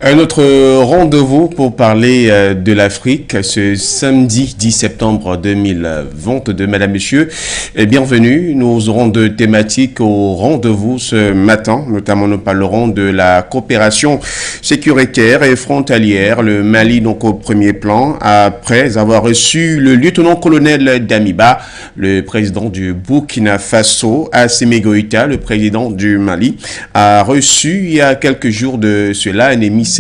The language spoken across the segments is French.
Un autre rendez-vous pour parler de l'Afrique ce samedi 10 septembre 2022. Madame, Monsieur, bienvenue. Nous aurons deux thématiques au rendez-vous ce matin. Notamment, nous parlerons de la coopération sécuritaire et frontalière. Le Mali, donc, au premier plan, après avoir reçu le lieutenant-colonel Damiba, le président du Burkina Faso, Assimi Goïta, le président du Mali, a reçu il y a quelques jours de cela un émissaire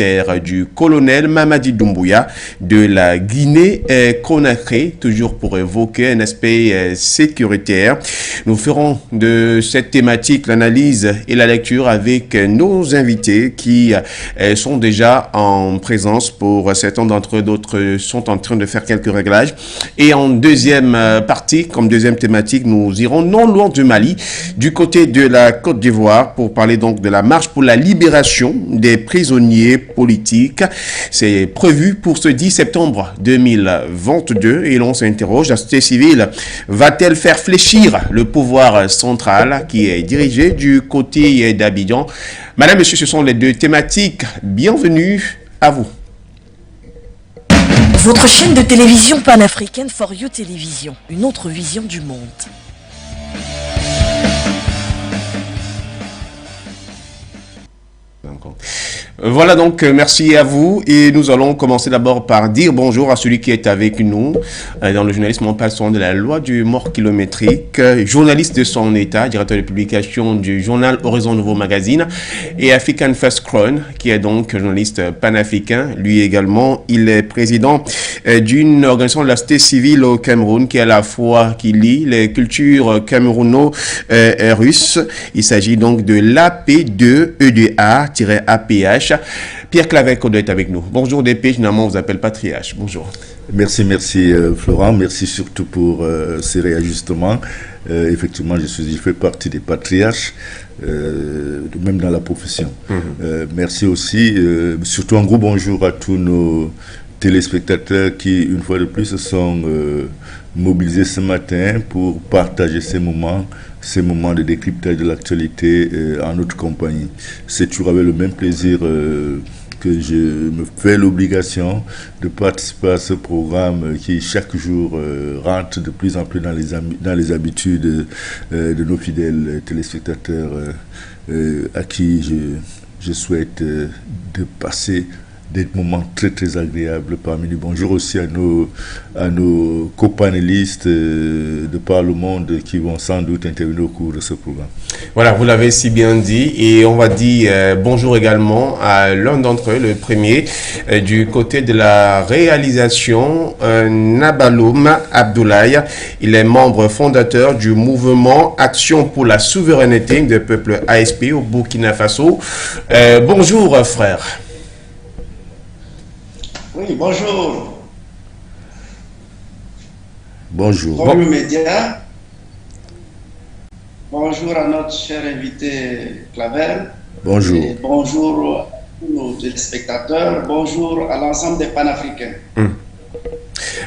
du colonel Mamadi Doumbouya de la Guinée-Conakry, toujours pour évoquer un aspect sécuritaire. Nous ferons de cette thématique l'analyse et la lecture avec nos invités qui sont déjà en présence pour certains d'entre eux, d'autres sont en train de faire quelques réglages. Et en deuxième partie, comme deuxième thématique, nous irons non loin du Mali, du côté de la Côte d'Ivoire, pour parler donc de la marche pour la libération des prisonniers politiques. C'est prévu pour ce 10 septembre 2022 et l'on s'interroge, la société civile va-t-elle faire fléchir le pouvoir central qui est dirigé du côté d'Abidjan? Madame, Monsieur, ce sont les deux thématiques. Bienvenue à vous. Votre chaîne de télévision panafricaine For You Télévision, une autre vision du monde. Voilà donc, merci à vous et nous allons commencer d'abord par dire bonjour à celui qui est avec nous. Dans le journalisme, on parle souvent de la loi du mort kilométrique, journaliste de son état, directeur de publication du journal Horizon Nouveau Magazine et African First Crown, qui est donc journaliste panafricain. Lui également, il est président d'une organisation de la société civile au Cameroun qui est à la fois qui lie les cultures camerouno-russes. Il s'agit donc de l'AP2EDA-APH. Pierre Claver-Kodo est avec nous. Bonjour DP, généralement on vous appelle Patriarche. Bonjour. Merci Florent. Merci surtout pour ces réajustements. Effectivement, je fais partie des patriarches, même dans la profession. Merci aussi, surtout un gros bonjour à tous nos téléspectateurs qui, une fois de plus, se sont mobilisés ce matin pour partager ces moments de décryptage de l'actualité en notre compagnie. C'est toujours avec le même plaisir que je me fais l'obligation de participer à ce programme qui chaque jour rentre de plus en plus dans les habitudes de nos fidèles téléspectateurs à qui je souhaite de passer des moments très très agréables parmi nous. Bonjour aussi à nos copanélistes de par le monde qui vont sans doute intervenir au cours de ce programme. Voilà, vous l'avez si bien dit et on va dire bonjour également à l'un d'entre eux, le premier du côté de la réalisation, Nabaloum Abdoulaye. Il est membre fondateur du mouvement Action pour la souveraineté des peuples ASP au Burkina Faso. Bonjour frère. Oui, bonjour. Bonjour. Bonjour médias. Bonjour à notre cher invité Claver. Bonjour. Et bonjour à tous nos téléspectateurs. Bonjour à l'ensemble des panafricains.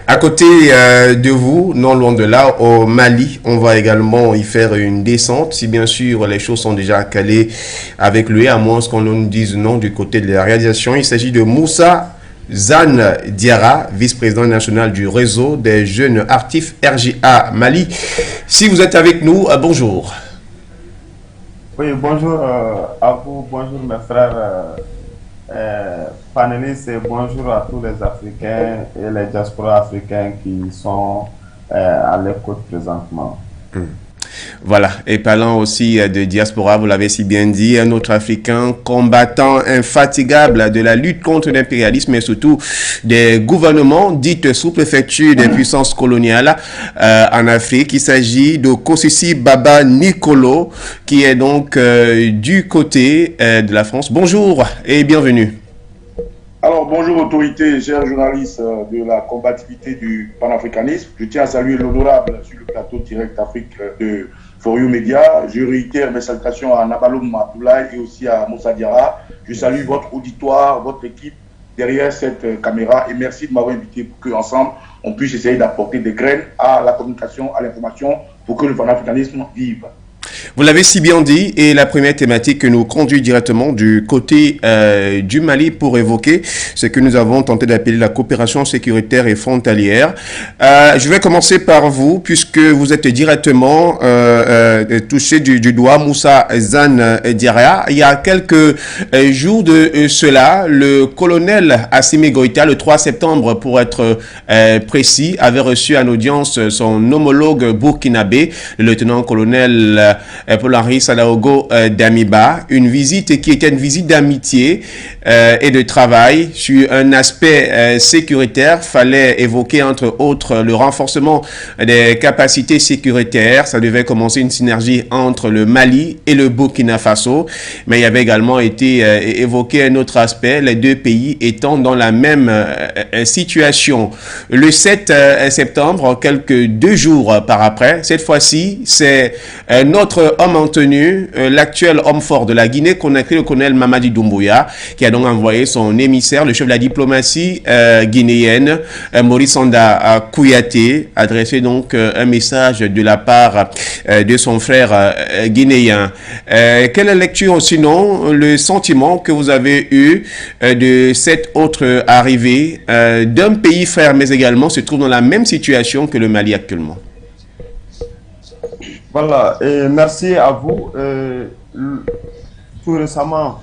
À côté de vous, non loin de là, au Mali, on va également y faire une descente. Si bien sûr les choses sont déjà calées avec lui, à moins qu'on nous dise non du côté de la réalisation. Il s'agit de Moussa Zan Diarra, vice-président national du réseau des jeunes artifs RJA Mali. Si vous êtes avec nous, bonjour. Oui, bonjour à vous, bonjour mes frères panélistes et bonjour à tous les Africains et les diasporas africains qui sont à l'écoute présentement. Voilà, et parlant aussi de diaspora, vous l'avez si bien dit, un autre Africain combattant infatigable de la lutte contre l'impérialisme et surtout des gouvernements dites sous-préfectures des puissances coloniales en Afrique. Il s'agit de Kosisi Baba Nicolo, qui est donc du côté de la France. Bonjour et bienvenue. Alors, bonjour autorités, chers journalistes de la combativité du panafricanisme. Je tiens à saluer l'honorable sur le plateau direct Afrique de For You Media. Je réitère mes salutations à Nabaloum Abdoulaye et aussi à Moussa Diarra. Je salue votre auditoire, votre équipe derrière cette caméra et merci de m'avoir invité pour qu'ensemble, on puisse essayer d'apporter des graines à la communication, à l'information pour que le panafricanisme vive. Vous l'avez si bien dit, et la première thématique que nous conduit directement du côté du Mali pour évoquer ce que nous avons tenté d'appeler la coopération sécuritaire et frontalière. Je vais commencer par vous, puisque vous êtes directement touché du doigt, Moussa Zan Diarra. Il y a quelques jours de cela, le colonel Assimi Goïta, le 3 septembre pour être précis, avait reçu en audience son homologue burkinabé, le lieutenant-colonel Polari Salaogo Damiba, une visite qui était une visite d'amitié et de travail sur un aspect sécuritaire. Fallait évoquer entre autres le renforcement des capacités sécuritaires. Ça devait commencer une synergie entre le Mali et le Burkina Faso, mais il y avait également été évoqué un autre aspect, les deux pays étant dans la même situation. Le 7 septembre, quelques 2 jours par après, cette fois-ci, c'est notre homme en tenue, l'actuel homme fort de la Guinée-Conakry, le colonel Mamadi Doumbouya, qui a donc envoyé son émissaire, le chef de la diplomatie guinéenne, Maurice Sanda Kouyaté, adressé donc un message de la part de son frère guinéen. Quelle lecture, sinon, le sentiment que vous avez eu de cette autre arrivée d'un pays frère, mais également se trouve dans la même situation que le Mali actuellement? Voilà, et merci à vous. Tout récemment,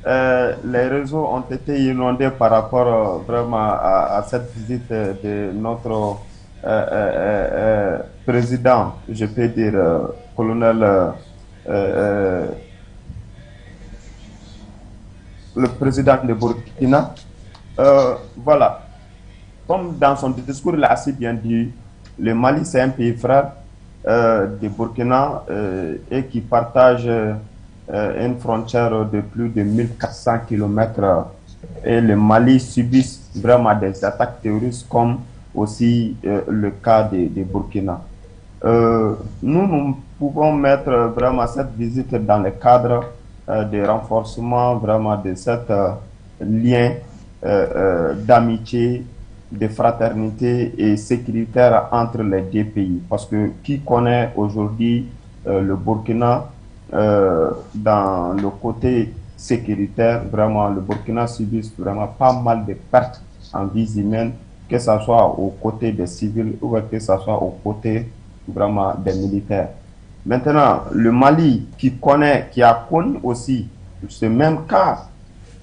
les réseaux ont été inondés par rapport vraiment à cette visite de notre président, je peux dire, colonel, le président de Burkina. Voilà, comme dans son discours, il a assez bien dit, le Mali, c'est un pays frère du Burkina et qui partage une frontière de plus de 1400 km. Et le Mali subit vraiment des attaques terroristes comme aussi le cas de Burkina. Nous pouvons mettre vraiment cette visite dans le cadre de renforcement vraiment de cet lien d'amitié, de fraternité et sécuritaire entre les deux pays. Parce que qui connaît aujourd'hui le Burkina dans le côté sécuritaire, vraiment le Burkina subit vraiment pas mal de pertes en vies humaines, que ce soit aux côtés des civils ou que ce soit aux côtés vraiment des militaires. Maintenant, le Mali qui a connu aussi ce même cas,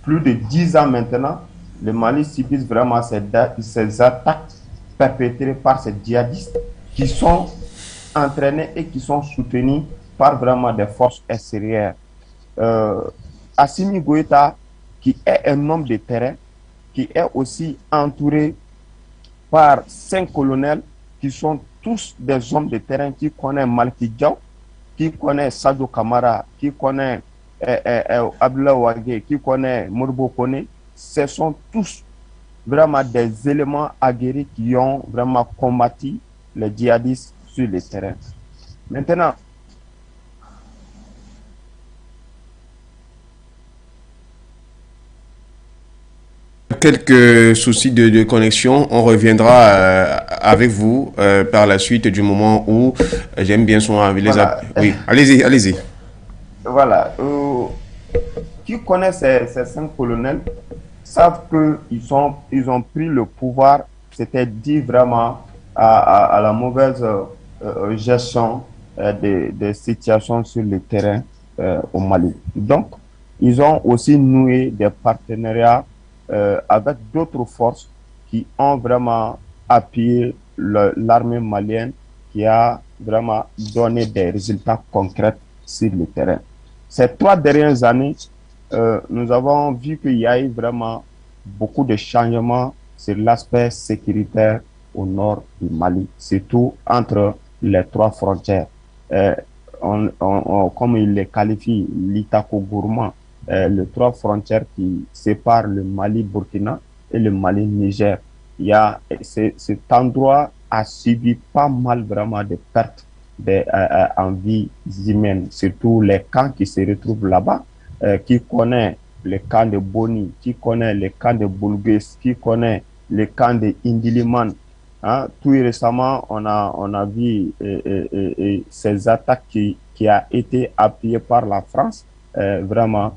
plus de 10 ans maintenant, le Mali subit vraiment ces attaques perpétrées par ces djihadistes qui sont entraînés et qui sont soutenus par vraiment des forces extérieures. Assimi Goïta, qui est un homme de terrain, qui est aussi entouré par 5 colonels qui sont tous des hommes de terrain, qui connaissent Malki Diaw, qui connaissent Sadio Kamara, qui connaissent Abdullah Ouagé, qui connaissent Morbo Kone. Ce sont tous vraiment des éléments aguerris qui ont vraiment combattu les djihadistes sur le terrain. Maintenant, quelques soucis de connexion, on reviendra avec vous par la suite du moment où j'aime bien souvent les voilà. Oui, allez-y. Voilà. Qui connaît ces 5 colonels savent qu'ils ont pris le pouvoir, c'était dit vraiment à la mauvaise gestion des situations sur le terrain au Mali. Donc, ils ont aussi noué des partenariats avec d'autres forces qui ont vraiment appuyé l'armée malienne, qui a vraiment donné des résultats concrets sur le terrain. Ces 3 dernières années, nous avons vu qu'il y a eu vraiment beaucoup de changements sur l'aspect sécuritaire au nord du Mali, surtout entre les 3 frontières. Comme il les qualifie, l'Itako-Gourma, les 3 frontières qui séparent le Mali-Burkina et le Mali-Niger. Cet endroit a subi pas mal vraiment de pertes en vies humaines, surtout les camps qui se retrouvent là-bas. Qui connaît le camp de Boni, qui connaît le camp de Boulgues, qui connaît le camp de Indiliman. Tout récemment, on a vu ces attaques qui qui a été appuyé par la France. Vraiment,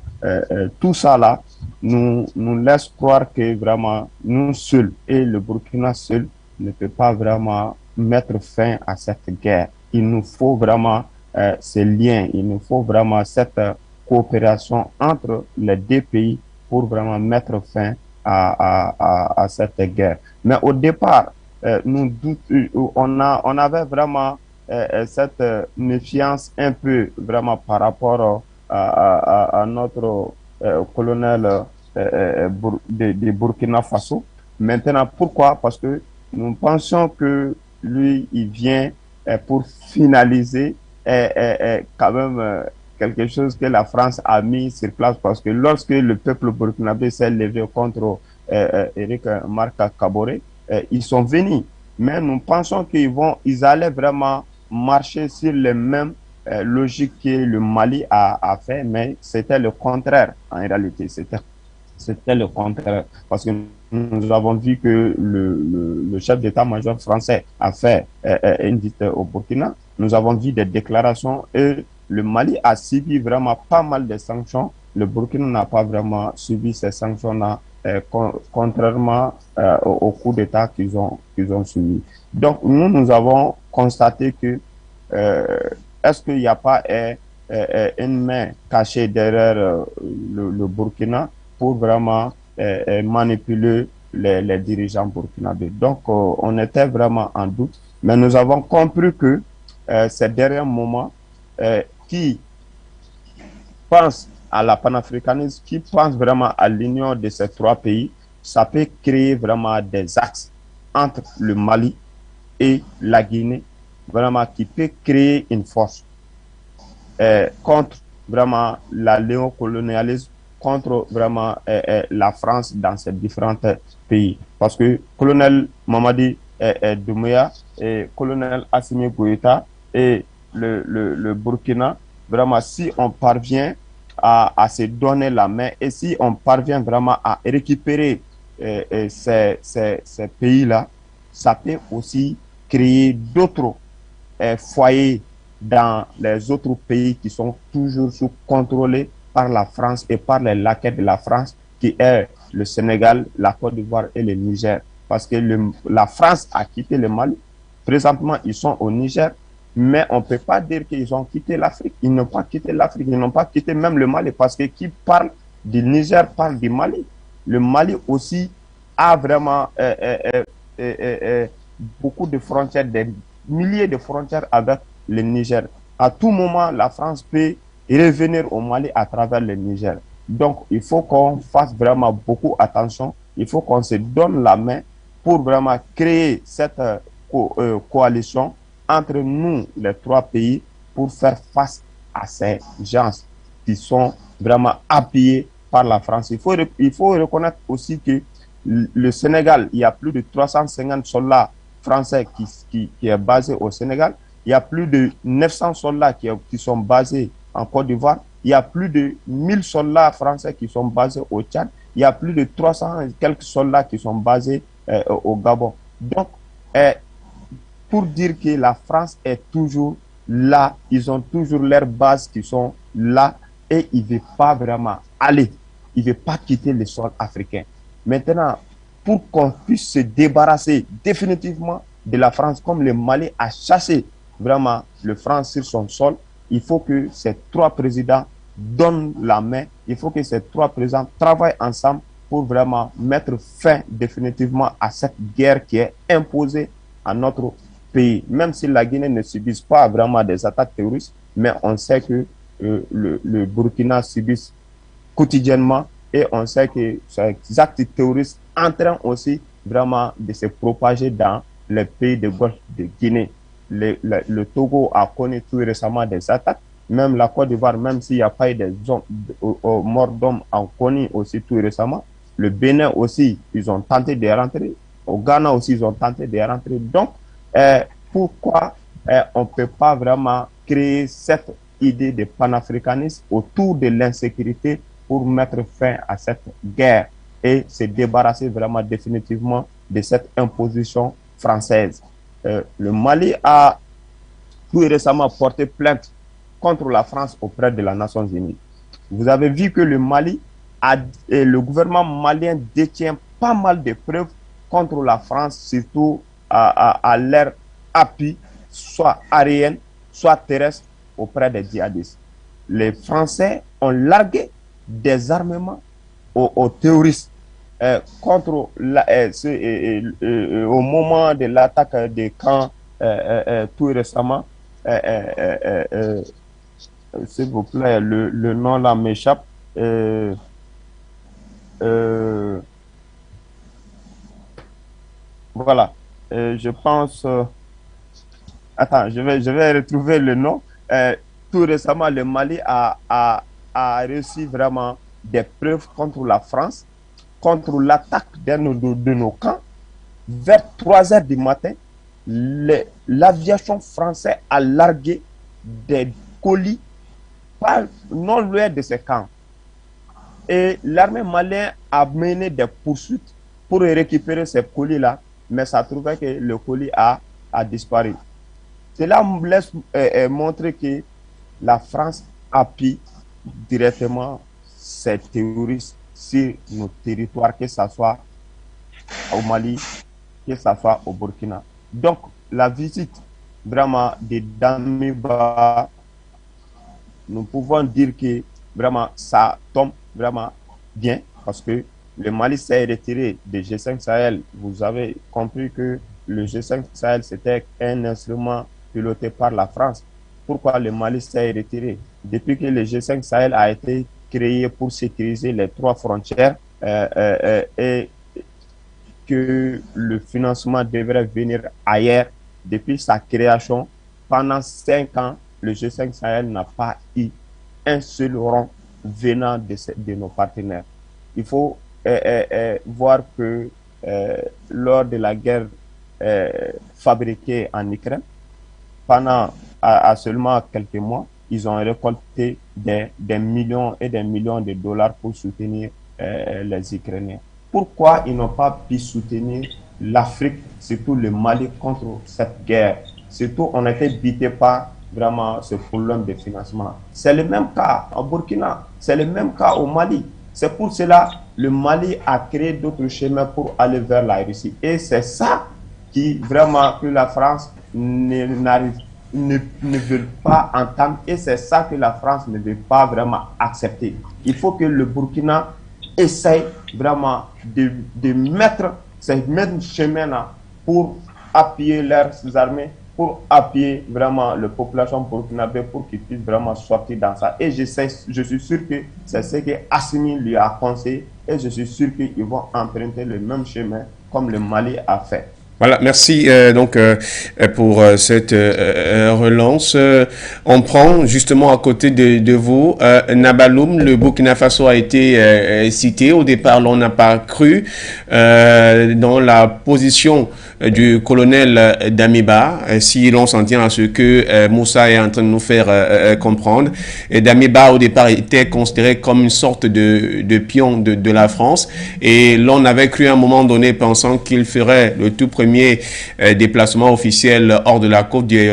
tout ça là nous laisse croire que vraiment nous seuls et le Burkina seul ne peut pas vraiment mettre fin à cette guerre. Il nous faut vraiment ces liens, il nous faut vraiment cette coopération entre les deux pays pour vraiment mettre fin à cette guerre. Mais au départ, on avait vraiment cette méfiance un peu vraiment par rapport à notre colonel de Burkina Faso. Maintenant, pourquoi? Parce que nous pensons que lui, il vient pour finaliser quand même quelque chose que la France a mis sur place, parce que lorsque le peuple burkinabé s'est levé contre Eric Marc Kaboré, ils sont venus. Mais nous pensons ils allaient vraiment marcher sur les mêmes logiques que le Mali a fait, mais c'était le contraire en réalité. C'était le contraire, parce que nous avons vu que le chef d'état-major français a fait une visite au Burkina. Nous avons vu des déclarations et le Mali a subi vraiment pas mal de sanctions. Le Burkina n'a pas vraiment subi ces sanctions-là, contrairement au coup d'État qu'ils ont subi. Donc, nous avons constaté que est-ce qu'il n'y a pas une main cachée derrière le Burkina pour vraiment manipuler les dirigeants burkinabés. Donc, on était vraiment en doute, mais nous avons compris que ces derniers moments, qui pensent à la panafricanisme, qui pensent vraiment à l'union de ces trois pays, ça peut créer vraiment des axes entre le Mali et la Guinée, vraiment qui peut créer une force contre vraiment la néocolonialisme, contre vraiment la France dans ces différents pays. Parce que colonel Mamadi Doumbouya et colonel Assimi Goïta et le Burkina, vraiment, si on parvient à se donner la main et si on parvient vraiment à récupérer ces pays-là, ça peut aussi créer d'autres foyers dans les autres pays qui sont toujours sous contrôlés par la France et par les laquais de la France, qui est le Sénégal, la Côte d'Ivoire et le Niger. Parce que la France a quitté le Mali. Présentement, ils sont au Niger, mais on ne peut pas dire qu'ils ont quitté l'Afrique. Ils n'ont pas quitté l'Afrique, ils n'ont pas quitté même le Mali, parce que qui parle du Niger parle du Mali. Le Mali aussi a vraiment beaucoup de frontières, des milliers de frontières avec le Niger. À tout moment, la France peut revenir au Mali à travers le Niger. Donc, il faut qu'on fasse vraiment beaucoup attention. Il faut qu'on se donne la main pour vraiment créer cette coalition entre nous, les trois pays, pour faire face à ces gens qui sont vraiment appuyés par la France. Il faut reconnaître aussi que le Sénégal, il y a plus de 350 soldats français qui est basé au Sénégal. Il y a plus de 900 soldats qui sont basés en Côte d'Ivoire. Il y a plus de 1000 soldats français qui sont basés au Tchad. Il y a plus de 300 et quelques soldats qui sont basés au Gabon. Donc, pour dire que la France est toujours là, ils ont toujours leurs bases qui sont là et ils ne veulent pas vraiment aller. Ils ne veulent pas quitter le sol africain. Maintenant, pour qu'on puisse se débarrasser définitivement de la France, comme le Mali a chassé vraiment le France sur son sol, il faut que ces trois présidents donnent la main. Il faut que ces trois présidents travaillent ensemble pour vraiment mettre fin définitivement à cette guerre qui est imposée à notre pays. Même si la Guinée ne subit pas vraiment des attaques terroristes, mais on sait que le Burkina subit quotidiennement et on sait que ces actes terroristes entraînent aussi vraiment de se propager dans les pays de Golfe de Guinée. Le Togo a connu tout récemment des attaques. Même la Côte d'Ivoire, même s'il n'y a pas eu des morts d'hommes, a connu aussi tout récemment. Le Bénin aussi, ils ont tenté de rentrer. Au Ghana aussi, ils ont tenté de rentrer. Donc, pourquoi on ne peut pas vraiment créer cette idée de panafricanisme autour de l'insécurité pour mettre fin à cette guerre et se débarrasser vraiment définitivement de cette imposition française. Le Mali a tout récemment porté plainte contre la France auprès de la Nations Unies. Vous avez vu que le gouvernement malien détient pas mal de preuves contre la France, surtout à leur appui, soit aérien, soit terrestre, auprès des djihadistes. Les Français ont largué des armements aux terroristes au moment de l'attaque des camps tout récemment. S'il vous plaît, le nom là m'échappe. Voilà. Je pense. Attends, je vais retrouver le nom. Tout récemment, le Mali a reçu vraiment des preuves contre la France, contre l'attaque de nos camps. Vers 3 heures du matin, l'aviation française a largué des colis non loin de ces camps. Et l'armée malienne a mené des poursuites pour récupérer ces colis-là, mais ça trouvait que le colis a disparu. Cela me laisse montrer que la France appuie directement ces terroristes sur nos territoires, que ce soit au Mali, que ce soit au Burkina. Donc, la visite vraiment de Damiba, nous pouvons dire que vraiment ça tombe vraiment bien parce que le Mali s'est retiré de G5 Sahel. Vous avez compris que le G5 Sahel, c'était un instrument piloté par la France. Pourquoi le Mali s'est retiré? Depuis que le G5 Sahel a été créé pour sécuriser les 3 frontières et que le financement devrait venir ailleurs, depuis sa création, pendant 5 ans, le G5 Sahel n'a pas eu un seul rond venant de nos partenaires. Il faut voir que lors de la guerre fabriquée en Ukraine, pendant seulement quelques mois, ils ont récolté des millions et des millions de dollars pour soutenir les Ukrainiens. Pourquoi ils n'ont pas pu soutenir l'Afrique, surtout le Mali, contre cette guerre? Surtout, on était bité par vraiment ce problème de financement. C'est le même cas au Burkina, c'est le même cas au Mali. C'est pour cela que le Mali a créé d'autres chemins pour aller vers la Russie. Et c'est ça qui vraiment que la France ne veut pas entendre. Et c'est ça que la France ne veut pas vraiment accepter. Il faut que le Burkina essaye vraiment de mettre ces mêmes chemins-là pour appuyer leurs armées, pour appuyer vraiment la population burkinabé pour qu'ils puissent vraiment sortir dans ça. Et je suis sûr que c'est ce que Assimi lui a conseillé et je suis sûr qu'ils vont emprunter le même chemin comme le Mali a fait. Voilà, merci pour cette relance. On prend justement à côté de vous Nabaloum, le Burkina Faso a été cité. Au départ, on n'a pas cru dans la position du colonel Damiba, si l'on s'en tient à ce que Moussa est en train de nous faire comprendre. Et Damiba, au départ, était considéré comme une sorte de pion de la France. Et l'on avait cru à un moment donné, pensant qu'il ferait le tout premier déplacement officiel hors de la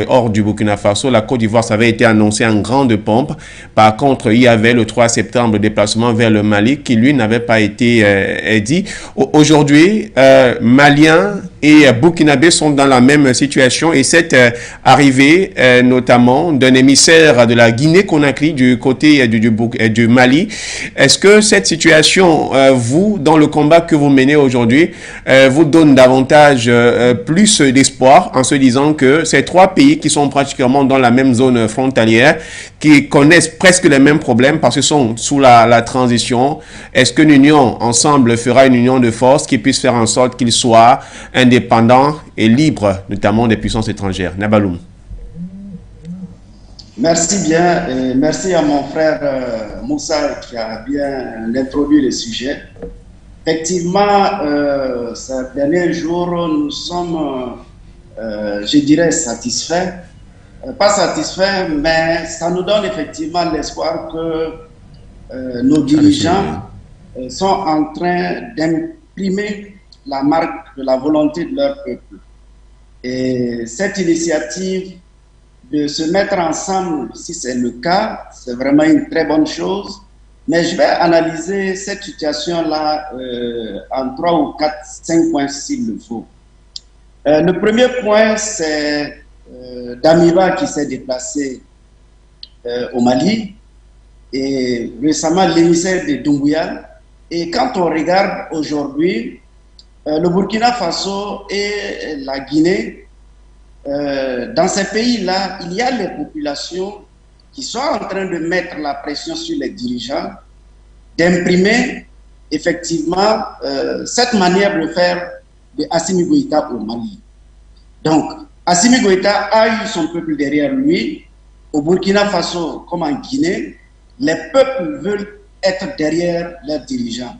hors du Burkina Faso. La Côte d'Ivoire, ça avait été annoncé en grande pompe. Par contre, il y avait le 3 septembre déplacement vers le Mali qui, lui, n'avait pas été dit. Aujourd'hui, Maliens et Burkinabés sont dans la même situation et cette arrivée notamment d'un émissaire de la Guinée-Conakry du côté du Mali, est-ce que cette situation, vous, dans le combat que vous menez aujourd'hui, vous donne davantage plus d'espoir en se disant que ces 3 pays qui sont pratiquement dans la même zone frontalière, qui connaissent presque les mêmes problèmes parce qu'ils sont sous la transition, est-ce que l'union ensemble fera une union de force qui puisse faire en sorte qu'ils soient indépendants et libres, notamment des puissances étrangères? Nabaloum. Merci bien et merci à mon frère Moussa qui a bien introduit le sujet. Effectivement, ces derniers jours, nous sommes, je dirais, satisfaits. Pas satisfaits, mais ça nous donne effectivement l'espoir que nos dirigeants sont en train d'imprimer la marque de la volonté de leur peuple. Et cette initiative de se mettre ensemble, si c'est le cas, c'est vraiment une très bonne chose. Mais je vais analyser cette situation-là en 3 ou 4, 5 points s'il le faut. Le premier point, c'est Damiba qui s'est déplacé au Mali et récemment l'émissaire de Doumbouya. Et quand on regarde aujourd'hui, le Burkina Faso et la Guinée, dans ces pays-là, il y a les populations qui sont en train de mettre la pression sur les dirigeants, d'imprimer effectivement cette manière de faire de Assimi Goïta au Mali. Donc, Assimi Goïta a eu son peuple derrière lui. Au Burkina Faso, comme en Guinée, les peuples veulent être derrière leurs dirigeants.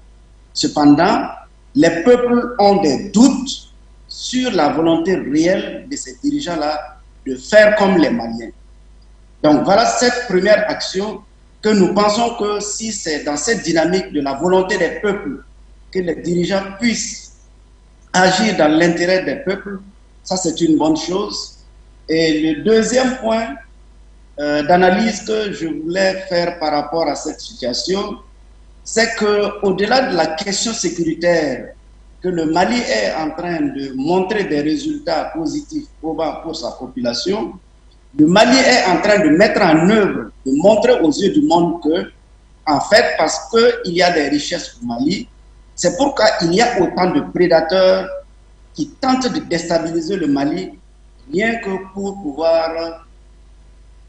Cependant, les peuples ont des doutes sur la volonté réelle de ces dirigeants-là de faire comme les Maliens. Donc voilà cette première action que nous pensons que si c'est dans cette dynamique de la volonté des peuples que les dirigeants puissent agir dans l'intérêt des peuples, ça c'est une bonne chose. Et le deuxième point d'analyse que je voulais faire par rapport à cette situation, c'est qu'au-delà de la question sécuritaire, que le Mali est en train de montrer des résultats positifs probants pour sa population, le Mali est en train de mettre en œuvre, de montrer aux yeux du monde que, en fait, parce qu'il y a des richesses au Mali, c'est pourquoi il y a autant de prédateurs qui tentent de déstabiliser le Mali, rien que pour pouvoir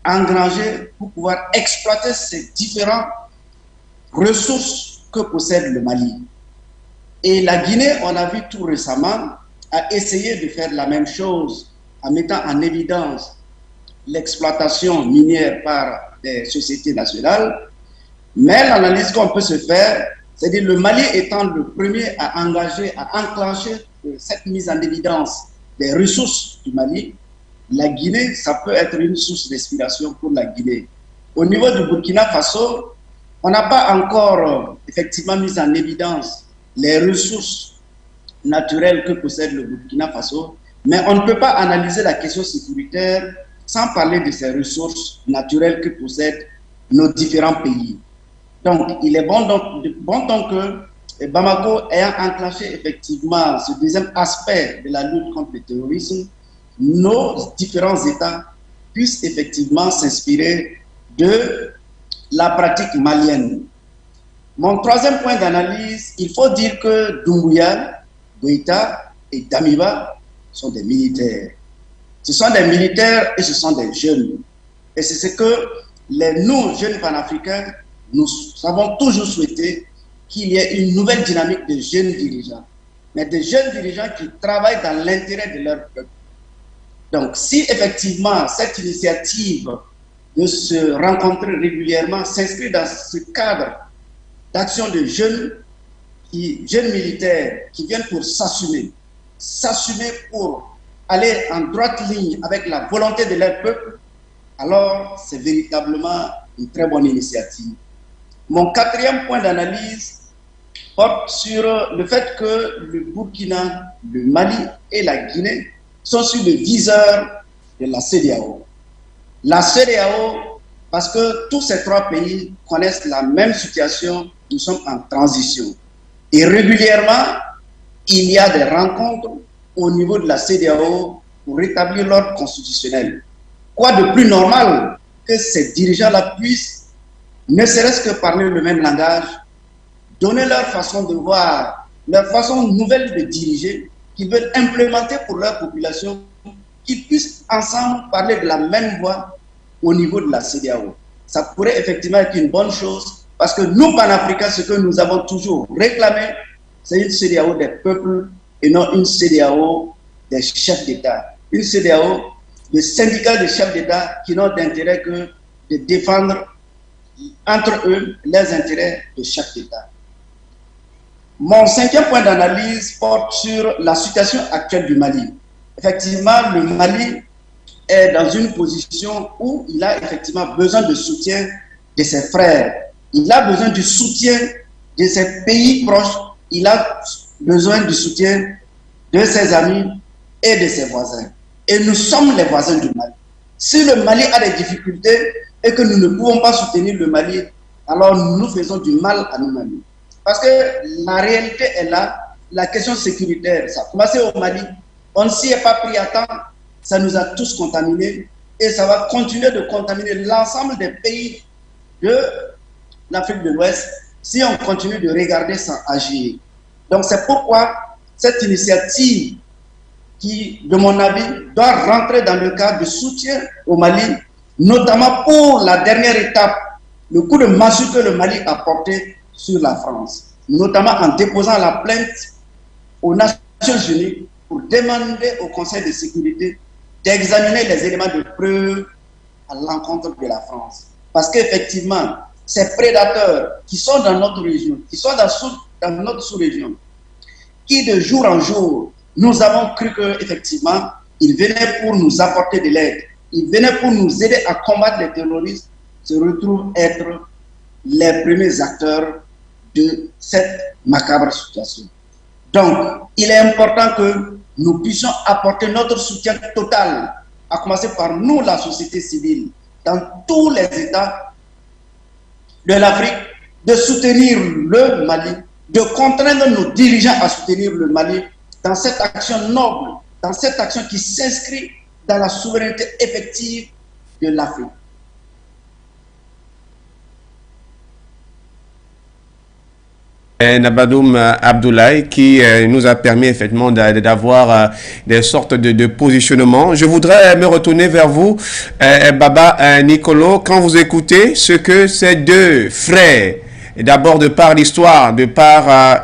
engranger, pour pouvoir exploiter ces différentes ressources que possède le Mali. Et la Guinée, on a vu tout récemment, a essayé de faire la même chose en mettant en évidence l'exploitation minière par des sociétés nationales. Mais l'analyse qu'on peut se faire, c'est-à-dire le Mali étant le premier à engager, à enclencher cette mise en évidence des ressources du Mali, la Guinée, ça peut être une source d'inspiration pour la Guinée. Au niveau du Burkina Faso, on n'a pas encore effectivement mis en évidence les ressources naturelles que possède le Burkina Faso, mais on ne peut pas analyser la question sécuritaire sans parler de ces ressources naturelles que possèdent nos différents pays. Donc, il est bon donc que Bamako ayant enclenché effectivement ce deuxième aspect de la lutte contre le terrorisme, nos différents États puissent effectivement s'inspirer de la pratique malienne. Mon troisième point d'analyse, il faut dire que Doumbouya, Goïta et Damiba sont des militaires. Ce sont des militaires et ce sont des jeunes. Et c'est ce que nous, jeunes panafricains, nous avons toujours souhaité, qu'il y ait une nouvelle dynamique de jeunes dirigeants. Mais des jeunes dirigeants qui travaillent dans l'intérêt de leur peuple. Donc, si effectivement cette initiative de se rencontrer régulièrement s'inscrit dans ce cadre d'action de jeunes militaires qui viennent pour s'assumer pour aller en droite ligne avec la volonté de leur peuple, alors c'est véritablement une très bonne initiative. Mon quatrième point d'analyse porte sur le fait que le Burkina, le Mali et la Guinée sont sur le viseur de la CEDEAO. La CEDEAO, parce que tous ces trois pays connaissent la même situation, nous sommes en transition. Et régulièrement, il y a des rencontres au niveau de la CEDEAO pour rétablir l'ordre constitutionnel. Quoi de plus normal que ces dirigeants-là puissent, ne serait-ce que parler le même langage, donner leur façon de voir, leur façon nouvelle de diriger, qu'ils veulent implémenter pour leur population, qu'ils puissent ensemble parler de la même voix au niveau de la CEDEAO. Ça pourrait effectivement être une bonne chose, parce que nous, panafricains, ce que nous avons toujours réclamé, c'est une CEDEAO des peuples et non une CEDEAO des chefs d'État. Une CEDEAO de syndicats de chefs d'État qui n'ont d'intérêt que de défendre entre eux les intérêts de chaque État. Mon cinquième point d'analyse porte sur la situation actuelle du Mali. Effectivement, le Mali est dans une position où il a effectivement besoin de soutien de ses frères. Il a besoin du soutien de ses pays proches. Il a besoin du soutien de ses amis et de ses voisins. Et nous sommes les voisins du Mali. Si le Mali a des difficultés et que nous ne pouvons pas soutenir le Mali, alors nous faisons du mal à nous-mêmes. Parce que la réalité est là, la question sécuritaire, ça a commencé au Mali, on ne s'y est pas pris à temps, ça nous a tous contaminés et ça va continuer de contaminer l'ensemble des pays de l'Afrique de l'Ouest si on continue de regarder sans agir. Donc c'est pourquoi cette initiative qui, de mon avis, doit rentrer dans le cadre de soutien au Mali, notamment pour la dernière étape, le coup de massue que le Mali a porté sur la France, notamment en déposant la plainte aux Nations Unies pour demander au Conseil de sécurité d'examiner les éléments de preuve à l'encontre de la France. Parce qu'effectivement, ces prédateurs qui sont dans notre région, qui sont dans notre sous-région, qui de jour en jour, nous avons cru qu'effectivement, ils venaient pour nous apporter de l'aide, ils venaient pour nous aider à combattre les terroristes, se retrouvent être les premiers acteurs de cette macabre situation. Donc, il est important que nous puissions apporter notre soutien total, à commencer par nous, la société civile, dans tous les États de l'Afrique, de soutenir le Mali, de contraindre nos dirigeants à soutenir le Mali dans cette action noble, dans cette action qui s'inscrit dans la souveraineté effective de l'Afrique. Nabadoum Abdoulaye qui nous a permis effectivement d'avoir des sortes de positionnements. Je voudrais me retourner vers vous, Baba Nicolo, quand vous écoutez ce que ces deux frères, d'abord de par l'histoire, de par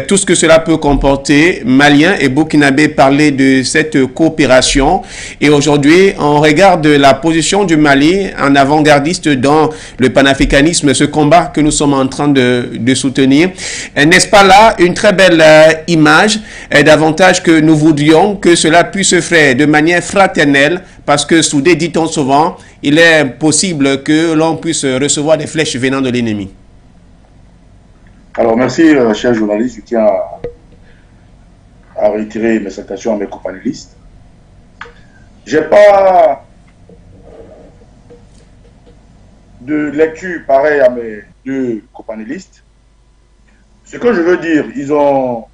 tout ce que cela peut comporter, Maliens et Burkinabés parlaient de cette coopération. Et aujourd'hui, on regarde la position du Mali en avant-gardiste dans le panafricanisme, ce combat que nous sommes en train de soutenir. N'est-ce pas là une très belle image, davantage que nous voudrions que cela puisse se faire de manière fraternelle, parce que soudé, dit-on souvent, il est possible que l'on puisse recevoir des flèches venant de l'ennemi. Alors, merci, cher journaliste. Je tiens à retirer mes salutations à mes companélistes. Je n'ai pas de lecture pareille à mes deux companélistes. Ce que je veux dire, ils ont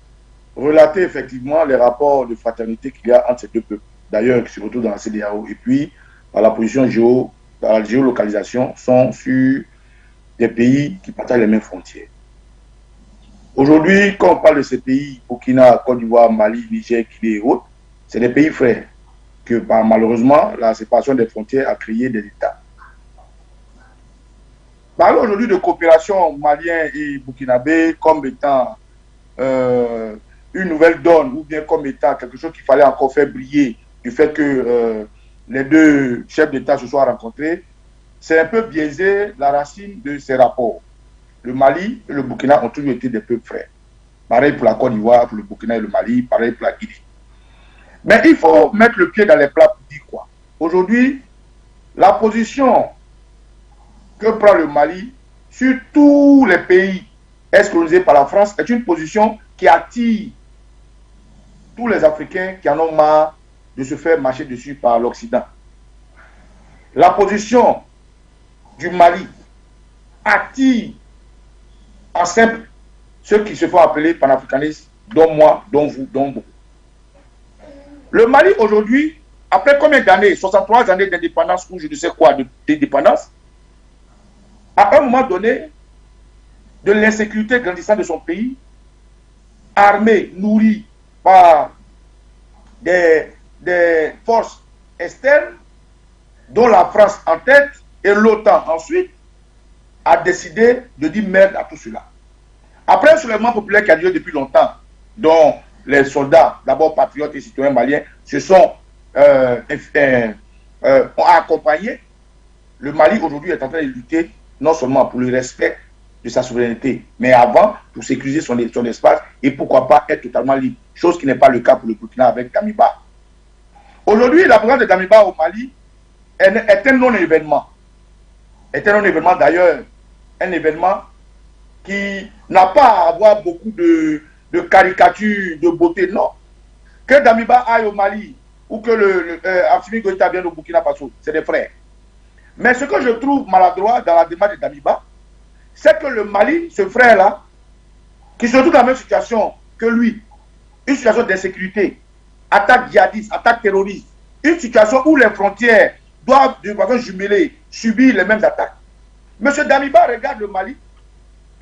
relaté effectivement les rapports de fraternité qu'il y a entre ces deux peuples. D'ailleurs, qui se retrouvent dans la CEDEAO. Et puis, par la position par la géolocalisation, sont sur des pays qui partagent les mêmes frontières. Aujourd'hui, quand on parle de ces pays, Burkina, Côte d'Ivoire, Mali, Niger, Guinée et autres, c'est des pays frères que, malheureusement, la séparation des frontières a créé des États. Parlons aujourd'hui de coopération malien et burkinabé comme étant une nouvelle donne ou bien comme étant quelque chose qu'il fallait encore faire briller du fait que les deux chefs d'État se soient rencontrés. C'est un peu biaisé la racine de ces rapports. Le Mali et le Burkina ont toujours été des peuples frères. Pareil pour la Côte d'Ivoire, pour le Burkina et le Mali, pareil pour la Guinée. Mais il faut mettre le pied dans les plats pour dire quoi. Aujourd'hui, la position que prend le Mali sur tous les pays ex-colonisés par la France est une position qui attire tous les Africains qui en ont marre de se faire marcher dessus par l'Occident. La position du Mali attire en simple ceux qui se font appeler panafricanistes, dont moi, dont vous, dont beaucoup. Le Mali aujourd'hui, après combien d'années, 63 années d'indépendance ou je ne sais quoi d'indépendance, à un moment donné, de l'insécurité grandissante de son pays, armé, nourri par des forces externes, dont la France en tête et l'OTAN ensuite, a décidé de dire merde à tout cela. Après un soulèvement populaire qui a duré depuis longtemps, dont les soldats, d'abord patriotes et citoyens maliens, se sont ont accompagné, le Mali aujourd'hui est en train de lutter non seulement pour le respect de sa souveraineté, mais avant, pour sécuriser son espace et pourquoi pas être totalement libre. Chose qui n'est pas le cas pour le Burkina avec Damiba. Aujourd'hui, la présence de Damiba au Mali est un non-événement. Est un non-événement d'ailleurs, un événement qui n'a pas à avoir beaucoup de caricatures, de beauté, non. Que Damiba aille au Mali, ou que Assimi Goïta vient au Burkina Faso. C'est des frères. Mais ce que je trouve maladroit dans la démarche de Damiba, c'est que le Mali, ce frère-là, qui se trouve dans la même situation que lui, une situation d'insécurité, attaque djihadiste, attaque terroriste, une situation où les frontières doivent, de façon jumelée, subir les mêmes attaques. M. Damiba regarde le Mali,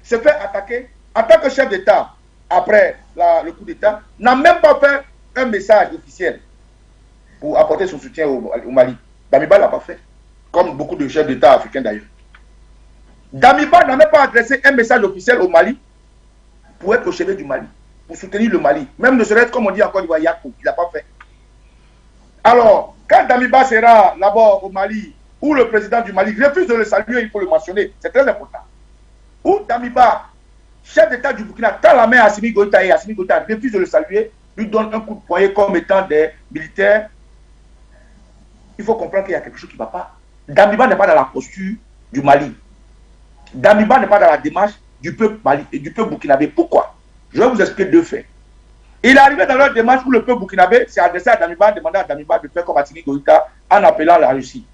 se fait attaquer en tant que chef d'État après le coup d'État, n'a même pas fait un message officiel pour apporter son soutien au Mali. Damiba ne l'a pas fait, comme beaucoup de chefs d'État africains d'ailleurs. Damiba n'a même pas adressé un message officiel au Mali pour être au chevet du Mali, pour soutenir le Mali. Même ne serait-ce, comme on dit encore, Yakou, il n'a pas fait. Alors, quand Damiba sera là-bas au Mali, où le président du Mali refuse de le saluer, il faut le mentionner, c'est très important. Où Damiba, chef d'État du Burkina, tend la main à Assimi Goïta et Assimi Goïta refuse de le saluer, lui donne un coup de poignet comme étant des militaires. Il faut comprendre qu'il y a quelque chose qui ne va pas. Damiba n'est pas dans la posture du Mali. Damiba n'est pas dans la démarche du peuple Mali et du peuple burkinabé. Pourquoi? Je vais vous expliquer deux faits. Il est arrivé dans leur démarche où le peuple burkinabé s'est adressé à Damiba, demandé à Damiba de faire comme Assimi Goïta en appelant la Russie.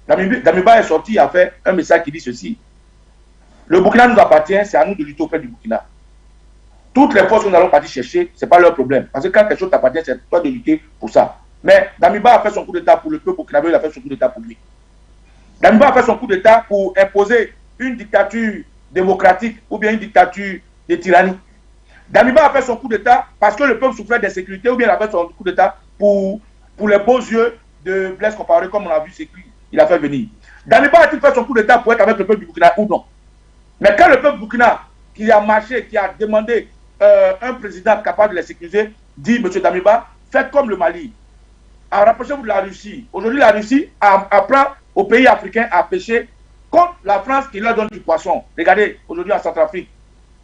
Damiba est sorti et a fait un message qui dit ceci: le Burkina nous appartient, c'est à nous de lutter auprès du Burkina. Toutes les forces que nous allons partir chercher, ce n'est pas leur problème. Parce que quand quelque chose t'appartient, c'est à toi de lutter pour ça. Mais Damiba a fait son coup d'État pour le peuple burkinabé, il a fait son coup d'État pour lui. Damiba a fait son coup d'État pour imposer une dictature démocratique ou bien une dictature de tyrannie. Damiba a fait son coup d'État parce que le peuple souffrait d'insécurité, ou bien il a fait son coup d'État pour les beaux yeux de Blaise Compaoré, comme on a vu, c'est lui, il a fait venir. Damiba a-t-il fait son coup d'État pour être avec le peuple du Burkina ou non? Mais quand le peuple burkina, qui a marché, qui a demandé un président capable de les sécuriser, dit: M. Damiba, faites comme le Mali. Rapprochez-vous de la Russie. Aujourd'hui, la Russie apprend aux pays africains à pêcher contre la France qui leur donne du poisson. Regardez, aujourd'hui en Centrafrique,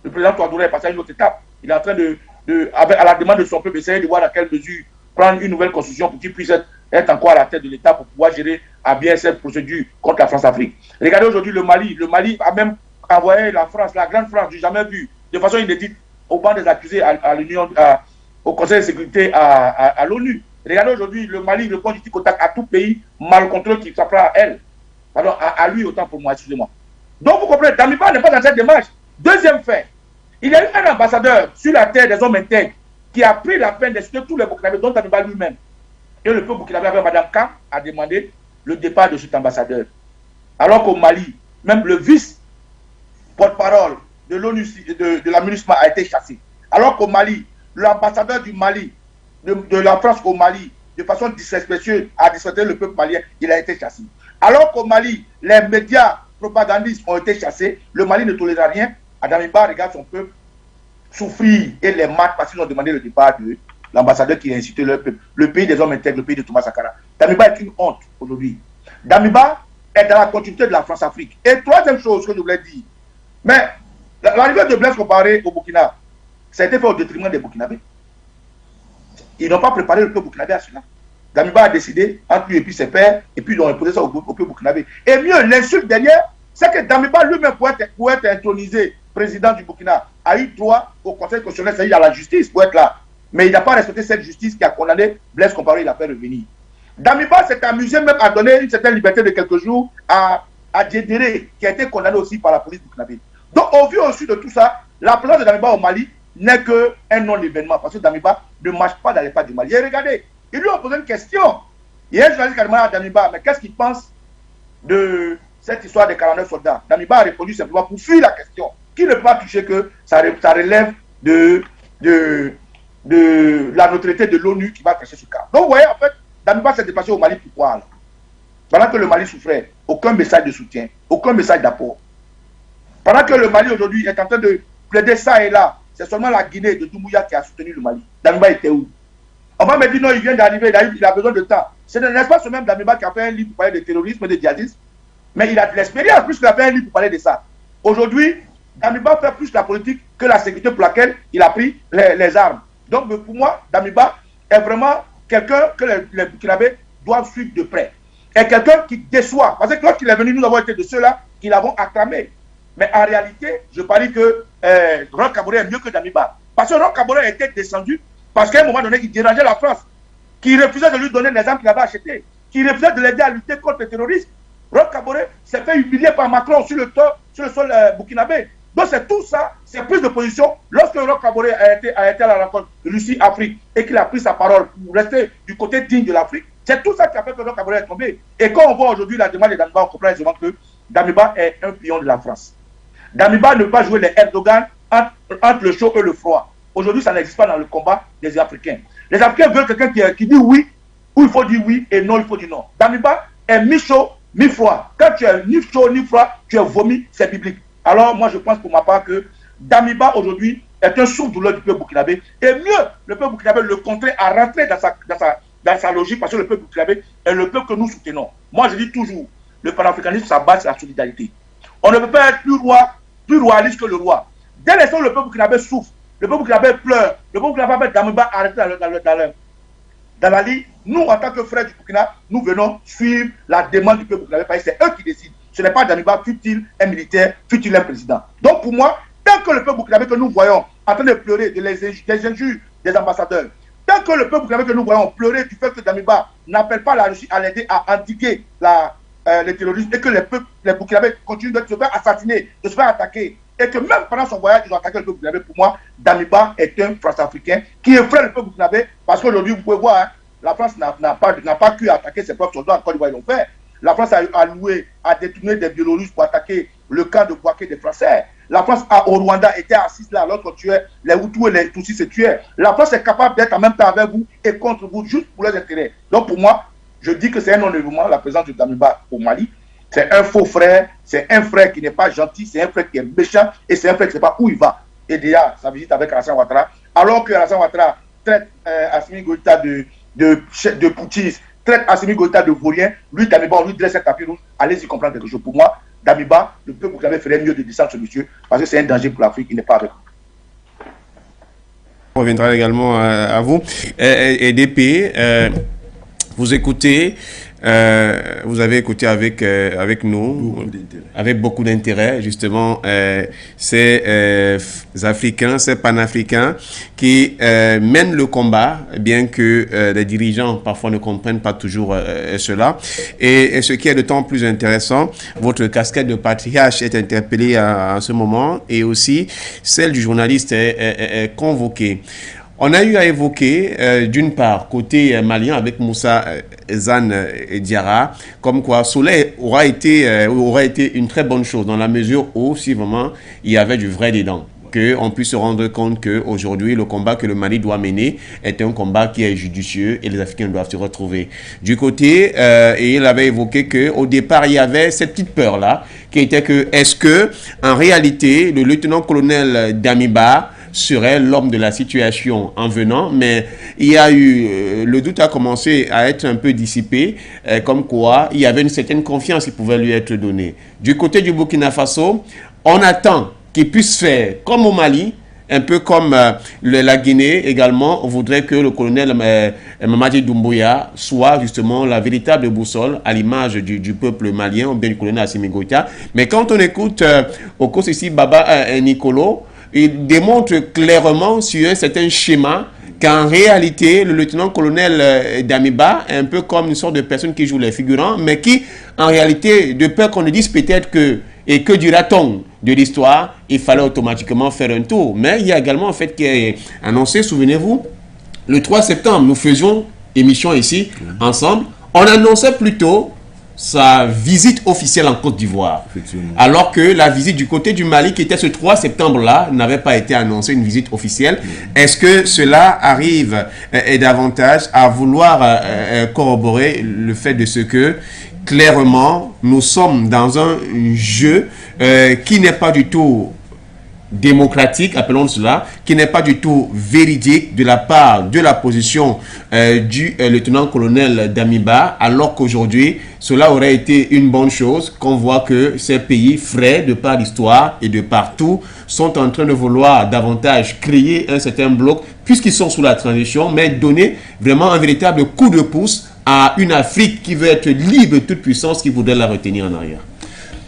le président Touadéra est passé à une autre étape. Il est en train à la demande de son peuple, essayer de voir dans quelle mesure prendre une nouvelle constitution pour qu'il puisse être encore à la tête de l'État pour pouvoir gérer à bien cette procédure contre la France-Afrique. Regardez aujourd'hui le Mali. Le Mali a même envoyé la France, la grande France, du jamais vu, de façon inédite, au banc des accusés au Conseil de sécurité à l'ONU. Regardez aujourd'hui le Mali répond du tic au tac à tout pays mal contrôlé qui s'apprend à elle. Pardon, à lui autant pour moi, excusez-moi. Donc vous comprenez, Damiba n'est pas dans cette démarche. Deuxième fait, il y a eu un ambassadeur sur la terre des hommes intègres qui a pris la peine d'insulter tous les Burkinabés, dont Damiba lui-même. Et le peuple burkinabé avec Mme K a demandé le départ de cet ambassadeur. Alors qu'au Mali, même le vice-porte-parole de l'ONU, de la MINUSMA a été chassé. Alors qu'au Mali, l'ambassadeur du Mali, de la France au Mali, de façon disrespectueuse, a disrespecté le peuple malien, il a été chassé. Alors qu'au Mali, les médias propagandistes ont été chassés, le Mali ne tolérera rien. Damiba regarde son peuple souffrir et les maths parce qu'ils ont demandé le départ de l'ambassadeur qui a incité leur peuple. Le pays des hommes intègres, le pays de Thomas Sankara. Damiba est une honte aujourd'hui. Damiba est dans la continuité de la France-Afrique. Et troisième chose que je voulais dire, mais l'arrivée de Blaise Compaoré au Burkina, ça a été fait au détriment des Burkinabés. Ils n'ont pas préparé le peuple burkinabé à cela. Damiba a décidé, entre lui et puis ses pères, et puis ils ont imposé ça au peuple burkinabé. Et mieux, l'insulte dernière, c'est que Damiba lui-même, pour être intronisé président du Burkina, a eu droit au Conseil constitutionnel, c'est-à-dire à la justice, pour être là. Mais il n'a pas respecté cette justice qui a condamné Blaise Compaoré, il a fait revenir. Damiba s'est amusé même à donner une certaine liberté de quelques jours à Djedéré, qui a été condamné aussi par la police burkinabé. Donc, au vu aussi de tout ça, la présence de Damiba au Mali n'est qu'un non-événement, parce que Damiba ne marche pas dans les pas du Mali. Et regardez, ils lui ont posé une question. Il y a un journaliste qui a demandé à Damiba, mais qu'est-ce qu'il pense de cette histoire des 49 soldats? Damiba a répondu simplement pour fuir la question, qui ne peut pas toucher que ça relève de la neutralité de l'ONU qui va traiter ce cas. Donc vous voyez, en fait, Damiba s'est déplacé au Mali pourquoi alors? Pendant que le Mali souffrait, aucun message de soutien, aucun message d'apport. Pendant que le Mali aujourd'hui est en train de plaider ça et là, c'est seulement la Guinée de Doumbouya qui a soutenu le Mali. Damiba était où? On va me dire non, il vient d'arriver, il a besoin de temps. N'est-ce pas ce même Damiba qui a fait un livre pour parler de terrorisme et de djihadisme? Mais il a de l'expérience, plus qu'il a fait un livre pour parler de ça. Aujourd'hui, Damiba fait plus la politique que la sécurité pour laquelle il a pris les armes. Donc pour moi, Damiba est vraiment quelqu'un que les Burkinabés doivent suivre de près. Et quelqu'un qui déçoit. Parce que lorsqu'il est venu, nous avons été de ceux-là qui l'avons acclamé. Mais en réalité, je parie que Roch Kaboré est mieux que Damiba. Parce que Roch Kaboré était descendu parce qu'à un moment donné, il dérangeait la France. qui refusait de lui donner les armes qu'il avait achetées, qui refusait de l'aider à lutter contre le terrorisme. Roch Kaboré s'est fait humilier par Macron sur le sol burkinabé. Donc c'est tout ça, c'est prise de position. Lorsque Roch Kaboré a été à la rencontre de Russie-Afrique et qu'il a pris sa parole pour rester du côté digne de l'Afrique, c'est tout ça qui a fait que Roch Kaboré est tombé. Et quand on voit aujourd'hui la demande de Damiba, on comprend aisément que Damiba est un pion de la France. Damiba ne peut pas jouer les Erdogan entre le chaud et le froid. Aujourd'hui, ça n'existe pas dans le combat des Africains. Les Africains veulent quelqu'un qui dit oui, ou il faut dire oui, et non, il faut dire non. Damiba est mi-chaud, mi-froid. Quand tu es ni chaud, ni froid, tu es vomi, c'est biblique. Alors, moi, je pense pour ma part que Damiba, aujourd'hui, est un souffre-douleur du peuple burkinabé. Et mieux, le peuple burkinabé le contraint à rentrer dans sa logique, parce que le peuple burkinabé est le peuple que nous soutenons. Moi, je dis toujours, le panafricanisme, ça base sur la solidarité. On ne peut pas être plus royaliste que le roi. Dès l'instant où le peuple burkinabé souffre, le peuple burkinabé pleure, le peuple burkinabé met Damiba arrêté dans la ligne, nous, en tant que frères du Burkina, nous venons suivre la demande du peuple burkinabé, parce que c'est eux qui décident. Ce n'est pas Damiba, fut-il un militaire, fut-il un président. Donc pour moi, tant que le peuple burkinabé que nous voyons en train de pleurer des injures des ambassadeurs, tant que le peuple burkinabé que nous voyons pleurer du fait que Damiba n'appelle pas la Russie à l'aider à endiguer le terrorisme et que les Burkinabés continuent de se faire assassiner, de se faire attaquer, et que même pendant son voyage, ils ont attaqué le peuple burkinabé, pour moi, Damiba est un France-africain qui effraie le peuple burkinabé, parce qu'aujourd'hui, vous pouvez voir, hein, la France n'a pas pu attaquer ses propres soldats en Côte d'Ivoire, ils l'ont fait. La France a détourné des Biélorusses pour attaquer le camp de Bouaké des Français. La France au Rwanda était assise là alors qu'on tuait les Hutus et les Tutsis se tuaient. La France est capable d'être en même temps avec vous et contre vous, juste pour leurs intérêts. Donc pour moi, je dis que c'est un non-événement, la présence de Damiba au Mali. C'est un faux frère, c'est un frère qui n'est pas gentil, c'est un frère qui est méchant et c'est un frère qui ne sait pas où il va. Et déjà, sa visite avec Alassane Ouattara, alors que Alassane Ouattara traite Assimi Goïta de putschiste, traite Assimi Goïta de vaurien, lui, Damiba, on lui dresse un tapis rouge, allez-y comprendre quelque chose. Pour moi, Damiba, le peuple burkinabé ferait mieux de descendre ce monsieur, parce que c'est un danger pour l'Afrique, il n'est pas avec nous. On reviendra également à vous. Et DP, vous écoutez, vous avez écouté avec nous, avec beaucoup d'intérêt, justement, ces Africains, ces Panafricains qui mènent le combat, bien que les dirigeants parfois ne comprennent pas toujours cela. Et ce qui est d'autant plus intéressant, votre casquette de patriarche est interpellée à ce moment, et aussi celle du journaliste est convoquée. On a eu à évoquer, d'une part, côté malien avec Moussa Zan Diarra, comme quoi Soleil aurait été une très bonne chose dans la mesure où, si vraiment, il y avait du vrai dedans. Qu'on puisse se rendre compte qu'aujourd'hui, le combat que le Mali doit mener est un combat qui est judicieux et les Africains doivent se retrouver. Du côté, et il avait évoqué qu'au départ, il y avait cette petite peur-là, qui était que, est-ce que, en réalité, le lieutenant-colonel Damiba serait l'homme de la situation en venant, mais il y a eu, le doute a commencé à être un peu dissipé, comme quoi il y avait une certaine confiance qui pouvait lui être donnée. Du côté du Burkina Faso, on attend qu'il puisse faire comme au Mali, un peu comme la Guinée également. On voudrait que le colonel Mamadi Doumbouya soit justement la véritable boussole à l'image du peuple malien ou bien du colonel Assimi Goïta. Mais quand on écoute Okosisi Baba Nicolo, il démontre clairement sur un certain schéma qu'en réalité, le lieutenant-colonel Damiba est un peu comme une sorte de personne qui joue les figurants, mais qui, en réalité, de peur qu'on ne dise peut-être que, et que dira-t-on de l'histoire, il fallait automatiquement faire un tour. Mais il y a également, en fait, qui est annoncé, souvenez-vous, le 3 septembre, nous faisions émission ici, ensemble. On annonçait plutôt sa visite officielle en Côte d'Ivoire. Alors que la visite du côté du Mali, qui était ce 3 septembre-là, n'avait pas été annoncée, une visite officielle. Est-ce que cela arrive et davantage à vouloir corroborer le fait de ce que, clairement, nous sommes dans un jeu qui n'est pas du tout démocratique, appelons cela, qui n'est pas du tout véridique de la part de la position du lieutenant-colonel Damiba, alors qu'aujourd'hui, cela aurait été une bonne chose qu'on voit que ces pays frais, de par l'histoire et de partout, sont en train de vouloir davantage créer un certain bloc, puisqu'ils sont sous la transition, mais donner vraiment un véritable coup de pouce à une Afrique qui veut être libre de toute puissance, qui voudrait la retenir en arrière.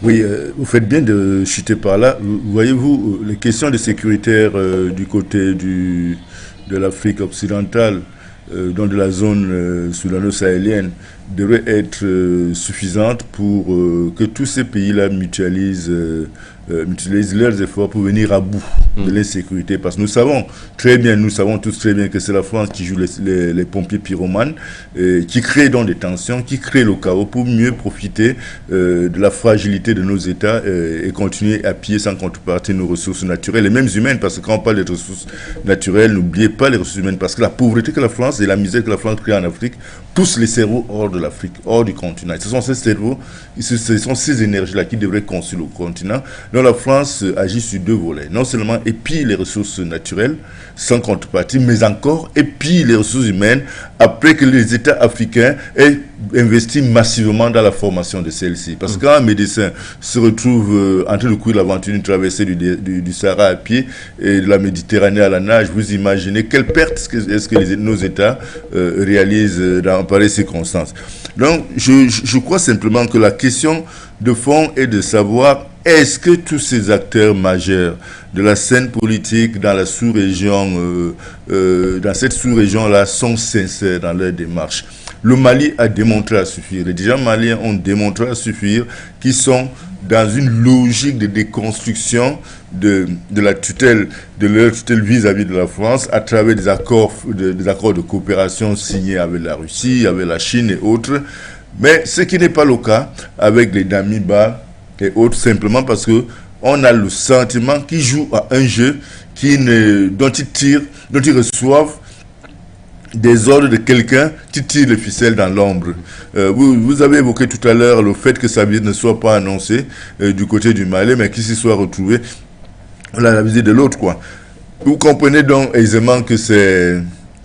Oui, vous faites bien de chuter par là. Voyez-vous, les questions de sécuritaire du côté de l'Afrique occidentale de la zone soudano-sahélienne devrait être suffisante pour que tous ces pays-là mutualisent leurs efforts pour venir à bout de l'insécurité. Parce que nous savons tous très bien que c'est la France qui joue les pompiers pyromanes, qui crée donc des tensions, qui crée le chaos pour mieux profiter de la fragilité de nos États et continuer à piller sans contrepartie nos ressources naturelles et même humaines. Parce que quand on parle des ressources naturelles, n'oubliez pas les ressources humaines. Parce que la pauvreté que la France et la misère que la France crée en Afrique poussent les cerveaux hors de l'Afrique, hors du continent. Ce sont ces cerveaux, ce sont ces énergies-là qui devraient construire le continent. Donc la France agit sur deux volets. Non seulement épille les ressources naturelles sans contrepartie, mais encore épille les ressources humaines après que les États africains aient investi massivement dans la formation de celles-ci. Parce que quand un médecin se retrouve en train de courir l'aventure d'une traversée du Sahara à pied et de la Méditerranée à la nage, vous imaginez quelle perte est-ce que nos États réalisent dans pareilles circonstances. Donc, je crois simplement que la question de fond est de savoir est-ce que tous ces acteurs majeurs de la scène politique dans la sous-région, dans cette sous-région-là, sont sincères dans leur démarche. Le Mali a démontré à suffire. Les dirigeants maliens ont démontré à suffire qu'ils sont dans une logique de déconstruction de la tutelle, de leur tutelle vis-à-vis de la France à travers des accords de coopération signés avec la Russie, avec la Chine et autres. Mais ce qui n'est pas le cas avec les Damiba et autres, simplement parce que on a le sentiment qu'ils jouent à un jeu dont ils reçoivent des ordres de quelqu'un qui tire les ficelles dans l'ombre. Vous avez évoqué tout à l'heure le fait que ça ne soit pas annoncé du côté du Mali, mais qu'il s'y soit retrouvé à la visite de l'autre, quoi. Vous comprenez donc aisément que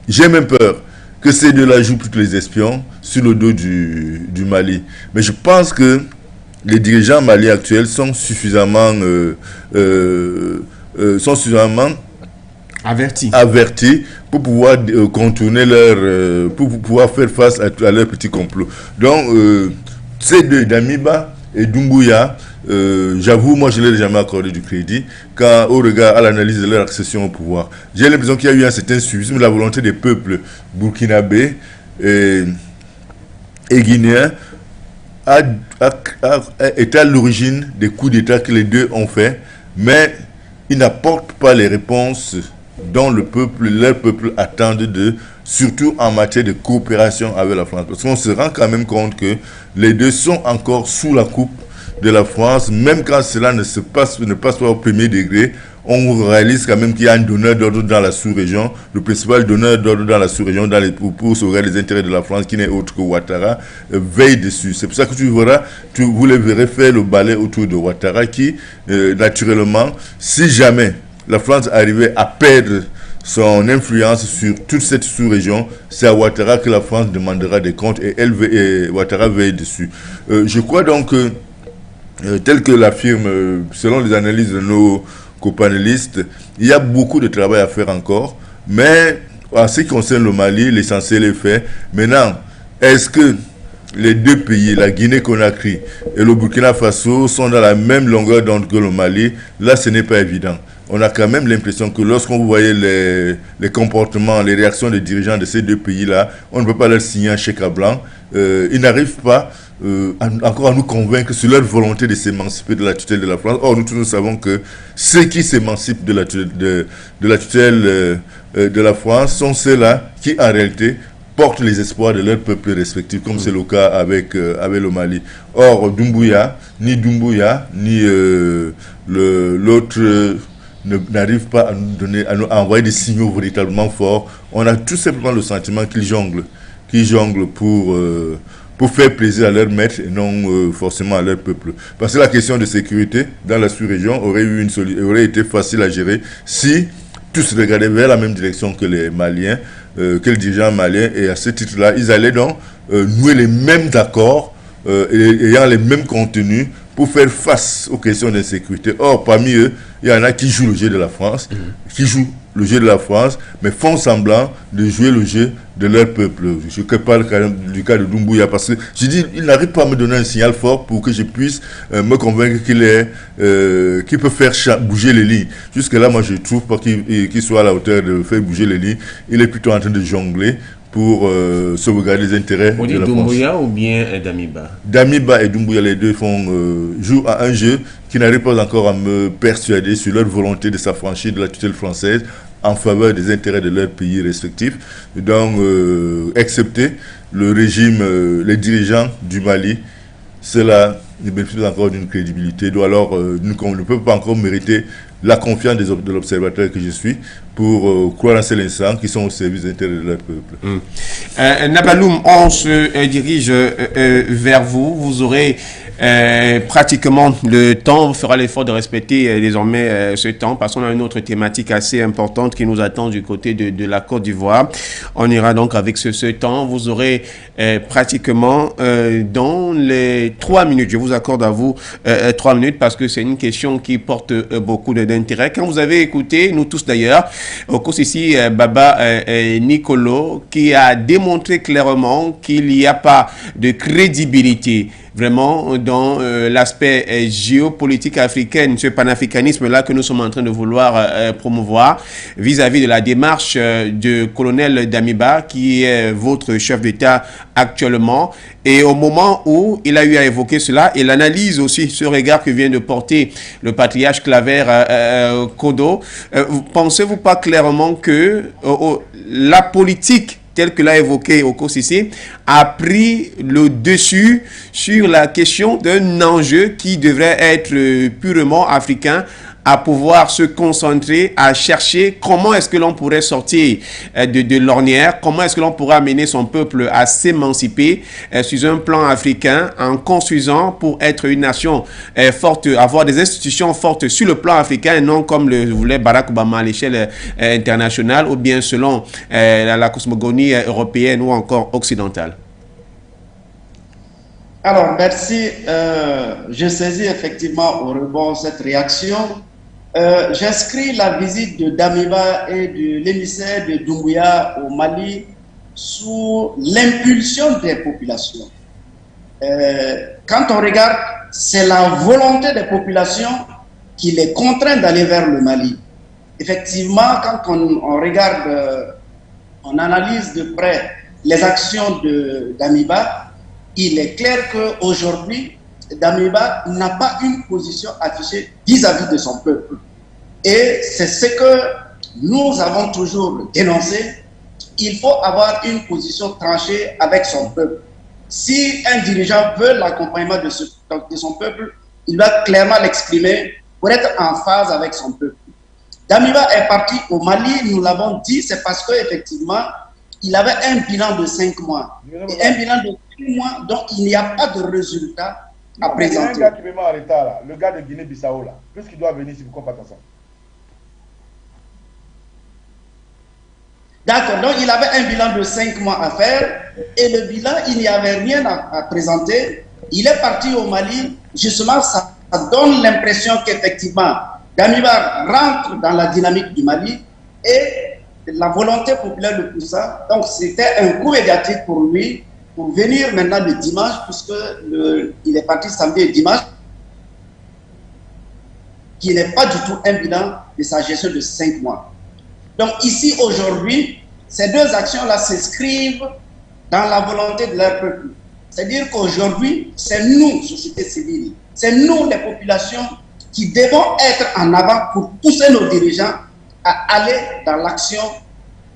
j'ai même peur que ces deux-là jouent plutôt les espions sur le dos du Mali. Mais je pense que les dirigeants maliens actuels sont suffisamment avertis pour pouvoir contourner pour pouvoir faire face à leur petit complot. Donc, ces deux, Damiba et Doumbouya, j'avoue, moi je ne leur ai jamais accordé du crédit au regard à l'analyse de leur accession au pouvoir. J'ai l'impression qu'il y a eu un certain suivisme de la volonté des peuples burkinabés et guinéens est à l'origine des coups d'État que les deux ont fait, mais ils n'apportent pas les réponses dont leur peuple attendent surtout en matière de coopération avec la France. Parce qu'on se rend quand même compte que les deux sont encore sous la coupe de la France, même quand cela ne passe pas au premier degré. On réalise quand même qu'il y a un donneur d'ordre dans la sous-région, le principal donneur d'ordre dans la sous-région pour sauvegarder les intérêts de la France, qui n'est autre que Ouattara, veille dessus. C'est pour ça que vous les verrez faire le balai autour de Ouattara qui, naturellement, si jamais la France arrivait à perdre son influence sur toute cette sous-région, c'est à Ouattara que la France demandera des comptes et Ouattara veille dessus. Je crois donc que, tel que l'affirme, selon les analyses de nos copanélistes, il y a beaucoup de travail à faire encore, mais en ce qui concerne le Mali, l'essentiel est fait. Maintenant, est-ce que les deux pays, la Guinée-Conakry et le Burkina Faso, sont dans la même longueur d'onde que le Mali? Là, ce n'est pas évident. On a quand même l'impression que lorsqu'on voyait les comportements, les réactions des dirigeants de ces deux pays-là, on ne peut pas leur signer un chèque à blanc. Ils n'arrivent pas encore à nous convaincre sur leur volonté de s'émanciper de la tutelle de la France. Or, nous tous nous savons que ceux qui s'émancipent de la tutelle de la France sont ceux-là qui, en réalité, portent les espoirs de leurs peuples respectifs, comme c'est le cas avec le Mali. Or, ni Doumbouya, ni l'autre n'arrive pas à nous envoyer des signaux véritablement forts. On a tout simplement le sentiment qu'ils jonglent pour faire plaisir à leur maître et non forcément à leur peuple. Parce que la question de sécurité dans la sous-région aurait été facile à gérer si tous regardaient vers la même direction que les Maliens, que les dirigeants maliens, et à ce titre-là, ils allaient donc nouer les mêmes accords ayant les mêmes contenus pour faire face aux questions d'insécurité. Or, parmi eux, il y en a qui jouent le jeu de la France, mais font semblant de jouer le jeu de leur peuple. Je parle quand même du cas de Doumbouya, parce que je dis, il n'arrive pas à me donner un signal fort pour que je puisse me convaincre qu'il peut faire bouger les lignes. Jusque-là, moi, je ne trouve pas qu'il soit à la hauteur de faire bouger les lignes. Il est plutôt en train de jongler pour sauvegarder les intérêts On dit de la Doumbouya France. ou bien Damiba? Damiba et Doumbouya, les deux jouent à un jeu qui n'arrive pas encore à me persuader sur leur volonté de s'affranchir de la tutelle française en faveur des intérêts de leurs pays respectifs. Donc, excepté le régime, les dirigeants du Mali, cela ne bénéficie pas encore d'une crédibilité. Donc alors, on ne peut pas encore mériter la confiance de l'observateur que je suis pour croire en ces instants qui sont au service des intérêts de leur peuple. Nabaloum, on se dirige vers vous. Vous aurez pratiquement le temps. On fera l'effort de respecter désormais ce temps parce qu'on a une autre thématique assez importante qui nous attend du côté de la Côte d'Ivoire. On ira donc avec ce temps. Vous aurez pratiquement dans les 3 minutes, je vous accorde à vous 3 minutes parce que c'est une question qui porte beaucoup d'intérêt. Quand vous avez écouté, nous tous d'ailleurs, au cours ici, Baba Nicolo, qui a démontré clairement qu'il n'y a pas de crédibilité vraiment dans l'aspect géopolitique africain, ce panafricanisme-là que nous sommes en train de vouloir promouvoir vis-à-vis de la démarche du colonel Damiba, qui est votre chef d'État actuellement. Et au moment où il a eu à évoquer cela, et l'analyse aussi, ce regard que vient de porter le patriarche Claver Kodo, pensez-vous pas clairement que la politique tel que l'a évoqué Okosisi, a pris le dessus sur la question d'un enjeu qui devrait être purement africain, à pouvoir se concentrer, à chercher comment est-ce que l'on pourrait sortir de l'ornière, comment est-ce que l'on pourrait amener son peuple à s'émanciper sur un plan africain en construisant pour être une nation forte, avoir des institutions fortes sur le plan africain et non comme le voulait Barack Obama à l'échelle internationale ou bien selon la cosmogonie européenne ou encore occidentale. Alors, merci. Je saisis effectivement au rebond cette réaction. J'inscris la visite de Damiba et de l'émissaire de Doumbouya au Mali sous l'impulsion des populations. Quand on regarde, c'est la volonté des populations qui les contraint d'aller vers le Mali. Effectivement, quand on regarde, on analyse de près les actions de Damiba, il est clair qu'aujourd'hui, Damiba n'a pas une position affichée vis-à-vis de son peuple. Et c'est ce que nous avons toujours dénoncé. Il faut avoir une position tranchée avec son peuple. Si un dirigeant veut l'accompagnement de son peuple, il doit clairement l'exprimer pour être en phase avec son peuple. Damiba est parti au Mali, nous l'avons dit, c'est parce qu'effectivement, il avait un bilan de 5 mois. Et un bilan de 5 mois, donc il n'y a pas de résultat à présenter. Il y a un gars qui me met en retard, là, le gars de Guinée-Bissau, là. Puisqu'il doit venir si vous comprenez ça. D'accord, donc il avait un bilan de 5 mois à faire et le bilan, il n'y avait rien à présenter. Il est parti au Mali, justement, ça donne l'impression qu'effectivement, Damiba rentre dans la dynamique du Mali et la volonté populaire le poussa. Donc c'était un coup médiatique pour lui, pour venir maintenant le dimanche, puisque il est parti samedi et dimanche, qui n'est pas du tout un bilan de sa gestion de 5 mois. Donc ici, aujourd'hui, ces deux actions-là s'inscrivent dans la volonté de leur peuple. C'est-à-dire qu'aujourd'hui, c'est nous, société civile, c'est nous, les populations, qui devons être en avant pour pousser nos dirigeants à aller dans l'action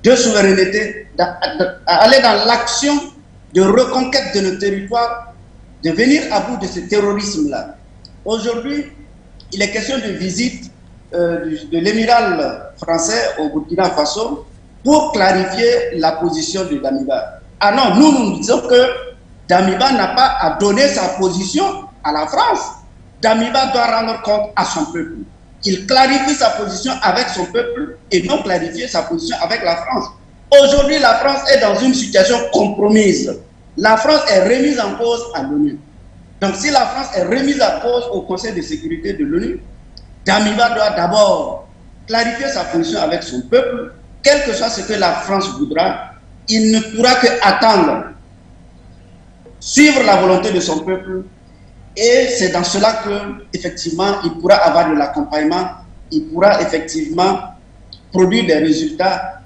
de souveraineté, à aller dans l'action de reconquête de nos territoires, de venir à bout de ce terrorisme-là. Aujourd'hui, il est question de visite de l'émiral français au Burkina Faso pour clarifier la position de Damiba. Ah non, nous disons que Damiba n'a pas à donner sa position à la France. Damiba doit rendre compte à son peuple. Il clarifie sa position avec son peuple et non clarifier sa position avec la France. Aujourd'hui, la France est dans une situation compromise. La France est remise en cause à l'ONU. Donc si la France est remise en cause au Conseil de sécurité de l'ONU, Damiba doit d'abord clarifier sa position avec son peuple, quel que soit ce que la France voudra. Il ne pourra qu'attendre, suivre la volonté de son peuple, et c'est dans cela qu'effectivement, il pourra avoir de l'accompagnement, il pourra effectivement produire des résultats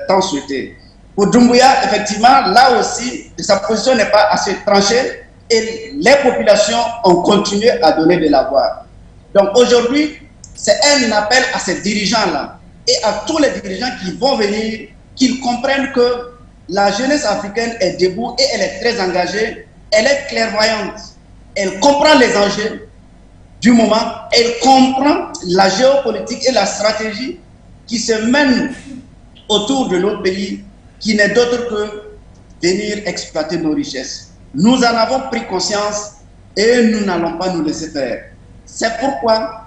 tant souhaités. Pour Doumbouya, effectivement, là aussi, sa position n'est pas assez tranchée et les populations ont continué à donner de la voix. Donc aujourd'hui, c'est un appel à ces dirigeants-là et à tous les dirigeants qui vont venir, qu'ils comprennent que la jeunesse africaine est debout et elle est très engagée, elle est clairvoyante, elle comprend les enjeux du moment, elle comprend la géopolitique et la stratégie qui se mène autour de notre pays, qui n'est d'autre que venir exploiter nos richesses. Nous en avons pris conscience et nous n'allons pas nous laisser faire. C'est pourquoi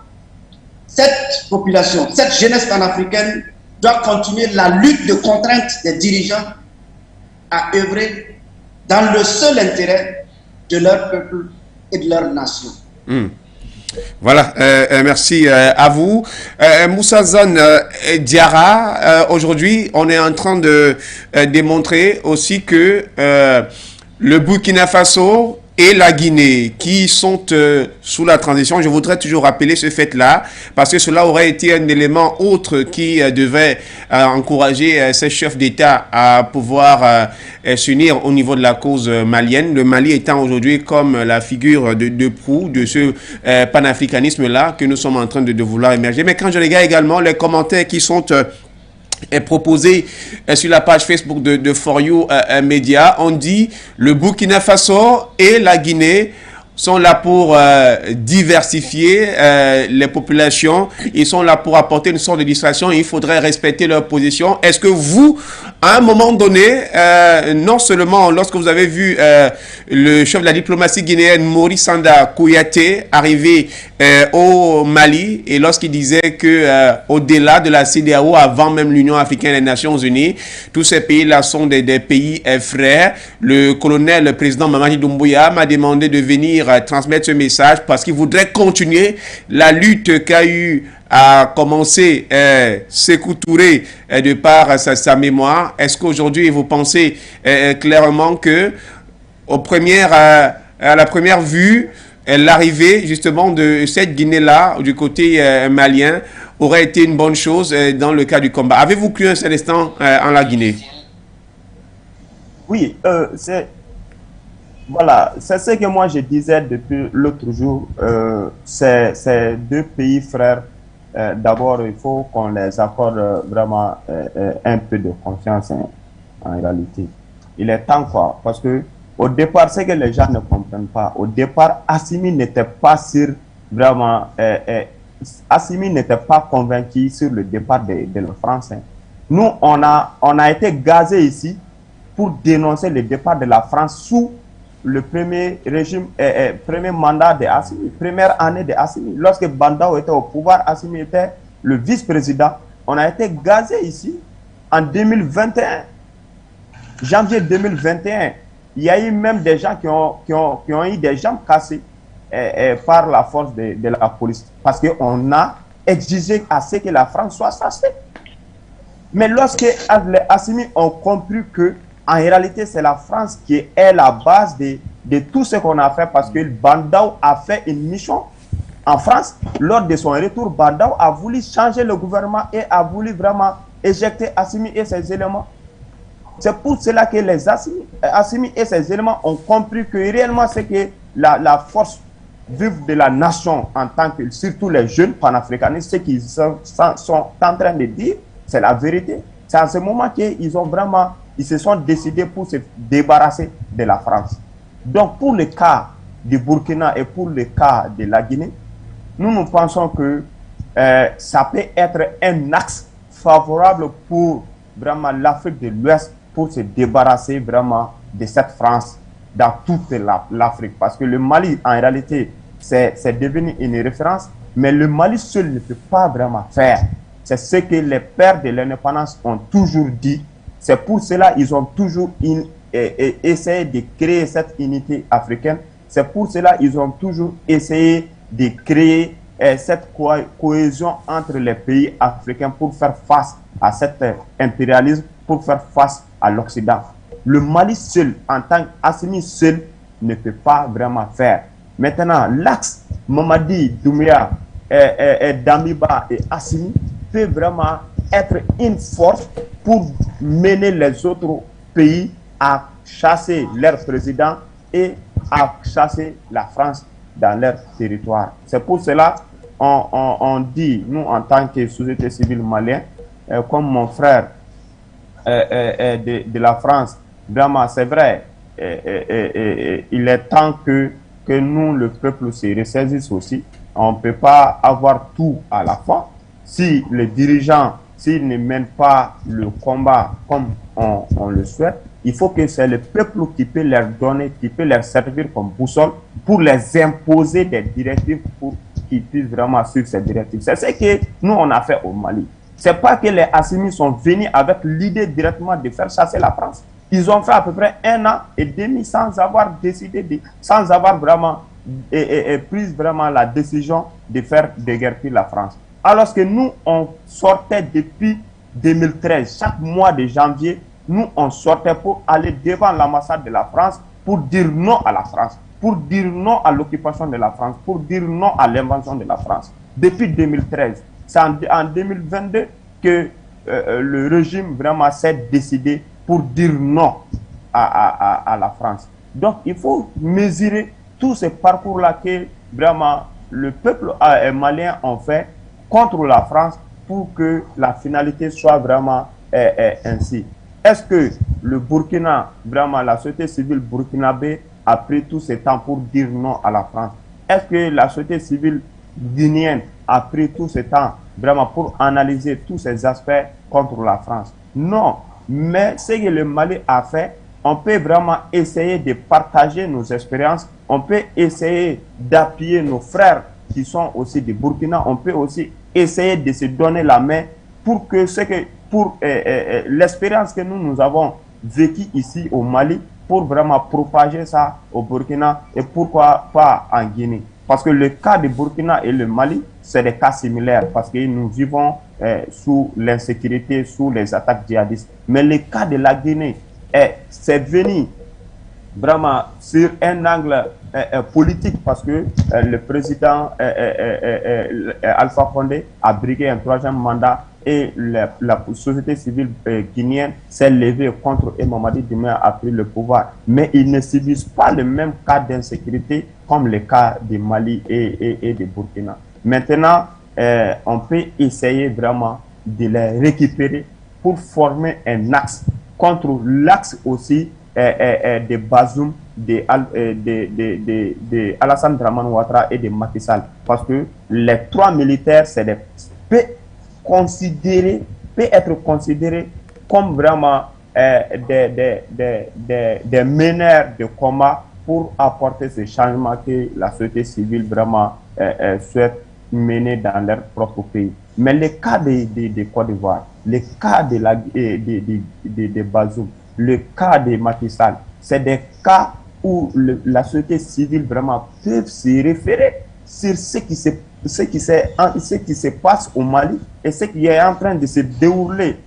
cette population, cette jeunesse panafricaine doit continuer la lutte de contrainte des dirigeants à œuvrer dans le seul intérêt de leur peuple et de leur nation. Voilà, merci à vous. Moussa Zane Diarra, aujourd'hui, on est en train de démontrer aussi que le Burkina Faso et la Guinée qui sont sous la transition, je voudrais toujours rappeler ce fait-là parce que cela aurait été un élément autre qui devait encourager ces chefs d'État à pouvoir s'unir au niveau de la cause malienne. Le Mali étant aujourd'hui comme la figure de proue de ce panafricanisme-là que nous sommes en train de vouloir émerger. Mais quand je regarde également les commentaires qui sont est proposé sur la page Facebook de For You Media, on dit le Burkina Faso et la Guinée sont là pour diversifier les populations, ils sont là pour apporter une sorte de distraction, il faudrait respecter leur position. Est-ce que vous, à un moment donné, non seulement lorsque vous avez vu le chef de la diplomatie guinéenne, Maurice Sanda Kouyaté, arriver au Mali, et lorsqu'il disait que au-delà de la CEDEAO, avant même l'Union africaine et les Nations Unies, tous ces pays-là sont des pays frères, le colonel, le président Mamadi Doumbouya m'a demandé de venir transmettre ce message parce qu'il voudrait continuer la lutte qu'a eu à commencer Sékou Touré de par sa mémoire. Est-ce qu'aujourd'hui vous pensez clairement que à la première vue, l'arrivée justement de cette Guinée-là du côté malien aurait été une bonne chose dans le cas du combat? Avez-vous cru un seul instant en la Guinée? Oui, voilà, c'est ce que moi je disais depuis l'autre jour. Ces deux pays frères, d'abord, il faut qu'on les accorde vraiment un peu de confiance en réalité. Il est temps quoi, parce que au départ, c'est que les gens ne comprennent pas. Au départ, Assimi n'était pas sûr vraiment, Assimi n'était pas convaincu sur le départ de la France. Nous, on a été gazés ici pour dénoncer le départ de la France sous le premier régime, premier mandat de Assimi, première année de Assimi. Lorsque Bandao était au pouvoir, Assimi était le vice-président. On a été gazés ici en 2021, janvier 2021. Il y a eu même des gens qui ont eu des jambes cassées par la force de la police. Parce qu'on a exigé à ce que la France soit chassée. Mais lorsque les Assimi ont compris que en réalité, c'est la France qui est la base de tout ce qu'on a fait parce que Bandao a fait une mission en France. Lors de son retour, Bandao a voulu changer le gouvernement et a voulu vraiment éjecter Assimi et ses éléments. C'est pour cela que les Assimi et ses éléments ont compris que réellement c'est que la force vive de la nation en tant que, surtout les jeunes panafricanistes, ce qu'ils sont en train de dire, c'est la vérité. C'est à ce moment qu'ils se sont décidés pour se débarrasser de la France. Donc pour le cas du Burkina et pour le cas de la Guinée, nous pensons que ça peut être un axe favorable pour vraiment l'Afrique de l'Ouest pour se débarrasser vraiment de cette France dans toute l'Afrique. Parce que le Mali, en réalité, c'est devenu une référence, mais le Mali seul ne peut pas vraiment faire. C'est ce que les pères de l'indépendance ont toujours dit. C'est pour cela qu'ils ont toujours essayé de créer cette unité africaine. C'est pour cela qu'ils ont toujours essayé de créer cette cohésion entre les pays africains pour faire face à cet impérialisme, pour faire face à l'Occident. Le Mali seul, en tant qu'Assimi seul, ne peut pas vraiment faire. Maintenant, l'axe Mamadi Doumbouya, Damiba et Assimi peut vraiment être une force pour mener les autres pays à chasser leur président et à chasser la France dans leur territoire. C'est pour cela on dit, nous en tant que société civile malienne, comme mon frère de la France, vraiment c'est vrai, il est temps que nous, le peuple, se ressaisisse aussi. On ne peut pas avoir tout à la fois. Si les dirigeants, s'ils ne mènent pas le combat comme on le souhaite, il faut que c'est le peuple qui peut leur donner, qui peut leur servir comme boussole pour les imposer des directives pour qu'ils puissent vraiment suivre ces directives. C'est ce que nous, on a fait au Mali. Ce n'est pas que les Assimi sont venus avec l'idée directement de faire chasser la France. Ils ont fait à peu près 1 an et demi sans avoir décidé, sans avoir vraiment pris vraiment la décision de faire déguerpir la France. Alors que nous, on sortait depuis 2013, chaque mois de janvier, nous, on sortait pour aller devant l'ambassade de la France pour dire non à la France, pour dire non à l'occupation de la France, pour dire non à l'invention de la France. Depuis 2013, c'est en 2022 que le régime vraiment s'est décidé pour dire non à la France. Donc, il faut mesurer tous ces parcours-là que vraiment le peuple malien en fait contre la France pour que la finalité soit vraiment ainsi. Est-ce que le Burkina, vraiment la société civile burkinabé a pris tout ce temps pour dire non à la France? Est-ce que la société civile guinéenne a pris tout ce temps vraiment pour analyser tous ces aspects contre la France? Non. Mais ce que le Mali a fait, on peut vraiment essayer de partager nos expériences, on peut essayer d'appuyer nos frères qui sont aussi des Burkina, on peut aussi essayer de se donner la main pour que l'expérience que nous avons vécue ici au Mali, pour vraiment propager ça au Burkina et pourquoi pas en Guinée. Parce que le cas du Burkina et le Mali, c'est des cas similaires parce que nous vivons sous l'insécurité, sous les attaques djihadistes. Mais le cas de la Guinée, c'est venu vraiment sur un angle politique parce que le président Alpha Condé a brigué un 3e mandat et la société civile guinéenne s'est levée contre et Mamadi Doumbouya a pris le pouvoir. Mais ils ne subissent pas le même cas d'insécurité comme le cas du Mali et du Burkina. Maintenant, on peut essayer vraiment de les récupérer pour former un axe contre l'axe aussi de Bazoum, de Alassane Dramane Ouattara et de Macky Sall. Parce que les 3 militaires, peut être considérés comme vraiment des meneurs de combat pour apporter ce changement que la société civile vraiment souhaite mener dans leur propre pays. Mais le cas de Côte d'Ivoire, le cas de Bazoum, le cas de Macky Sall, c'est des cas où la société civile vraiment peut se référer sur ce qui se passe au Mali et ce qui est en train de se dérouler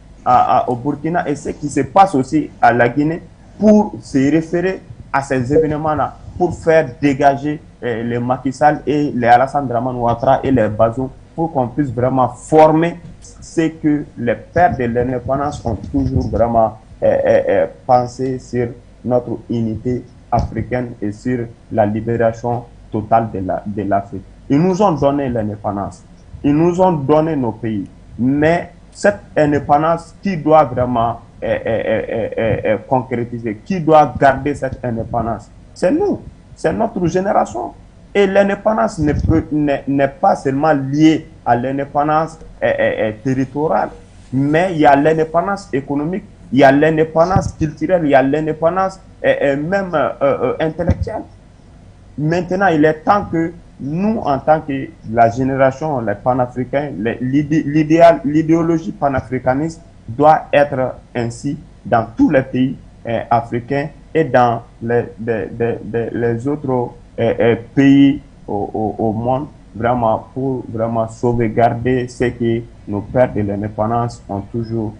au Burkina et ce qui se passe aussi à la Guinée pour se référer à ces événements-là, pour faire dégager les Macky Sall et les Alassane Dramane Ouattara et les Bazoum pour qu'on puisse vraiment former ce que les pères de l'indépendance ont toujours vraiment pensé sur notre unité africaine et sur la libération totale de l'Afrique. Ils nous ont donné l'indépendance, ils nous ont donné nos pays, mais cette indépendance, qui doit vraiment concrétiser, qui doit garder cette indépendance? C'est nous, c'est notre génération. Et l'indépendance n'est pas seulement liée à l'indépendance territoriale, mais il y a l'indépendance économique, il y a l'indépendance culturelle, il y a l'indépendance même intellectuelle. Maintenant, il est temps que nous, en tant que la génération, les panafricains, l'idéologie panafricaniste doit être ainsi dans tous les pays africains et dans les autres pays au monde, vraiment pour vraiment sauvegarder ce que nos pères de l'indépendance ont toujours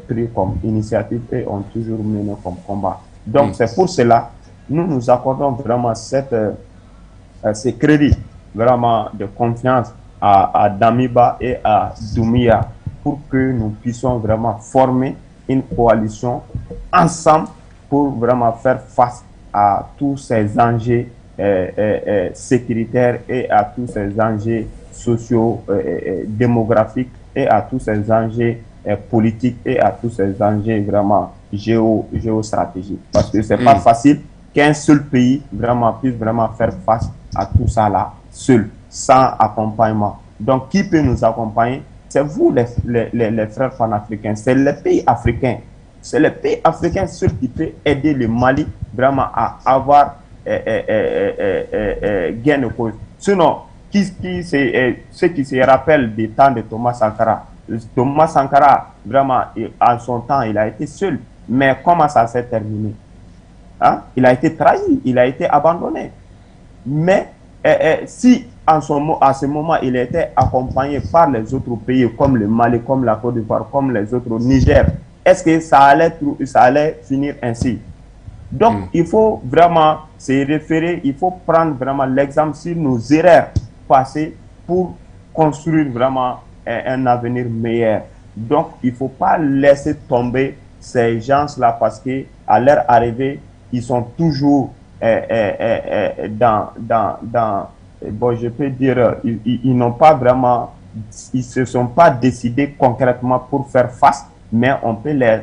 pris comme initiative et ont toujours mené comme combat. Donc c'est pour cela nous nous accordons vraiment ce crédit vraiment de confiance à Damiba et à Doumbouya pour que nous puissions vraiment former une coalition ensemble pour vraiment faire face à tous ces enjeux sécuritaires et à tous ces enjeux sociaux, démographiques et à tous ces enjeux politiques et à tous ces enjeux vraiment géostratégiques. Parce que c'est pas facile qu'un seul pays vraiment puisse vraiment faire face à tout ça là, seul, sans accompagnement. Donc, qui peut nous accompagner? C'est vous, les frères panafricains, c'est les pays africains. C'est les pays africains seuls qui peuvent aider le Mali vraiment à avoir gain de cause. Sinon, ceux qui se rappellent des temps de Thomas Sankara, Thomas Sankara, vraiment, en son temps, il a été seul. Mais comment ça s'est terminé? Hein? Il a été trahi, il a été abandonné. Mais si à ce moment, il était accompagné par les autres pays comme le Mali, comme la Côte d'Ivoire, comme les autres, Niger, est-ce que ça allait finir ainsi? Donc, il faut vraiment se référer, il faut prendre vraiment l'exemple sur nos erreurs passées pour construire vraiment un avenir meilleur. Donc, il ne faut pas laisser tomber ces gens-là parce qu'à leur arrivée, ils sont toujours bon, je peux dire, ils n'ont pas vraiment, ils se sont pas décidés concrètement pour faire face, mais on peut les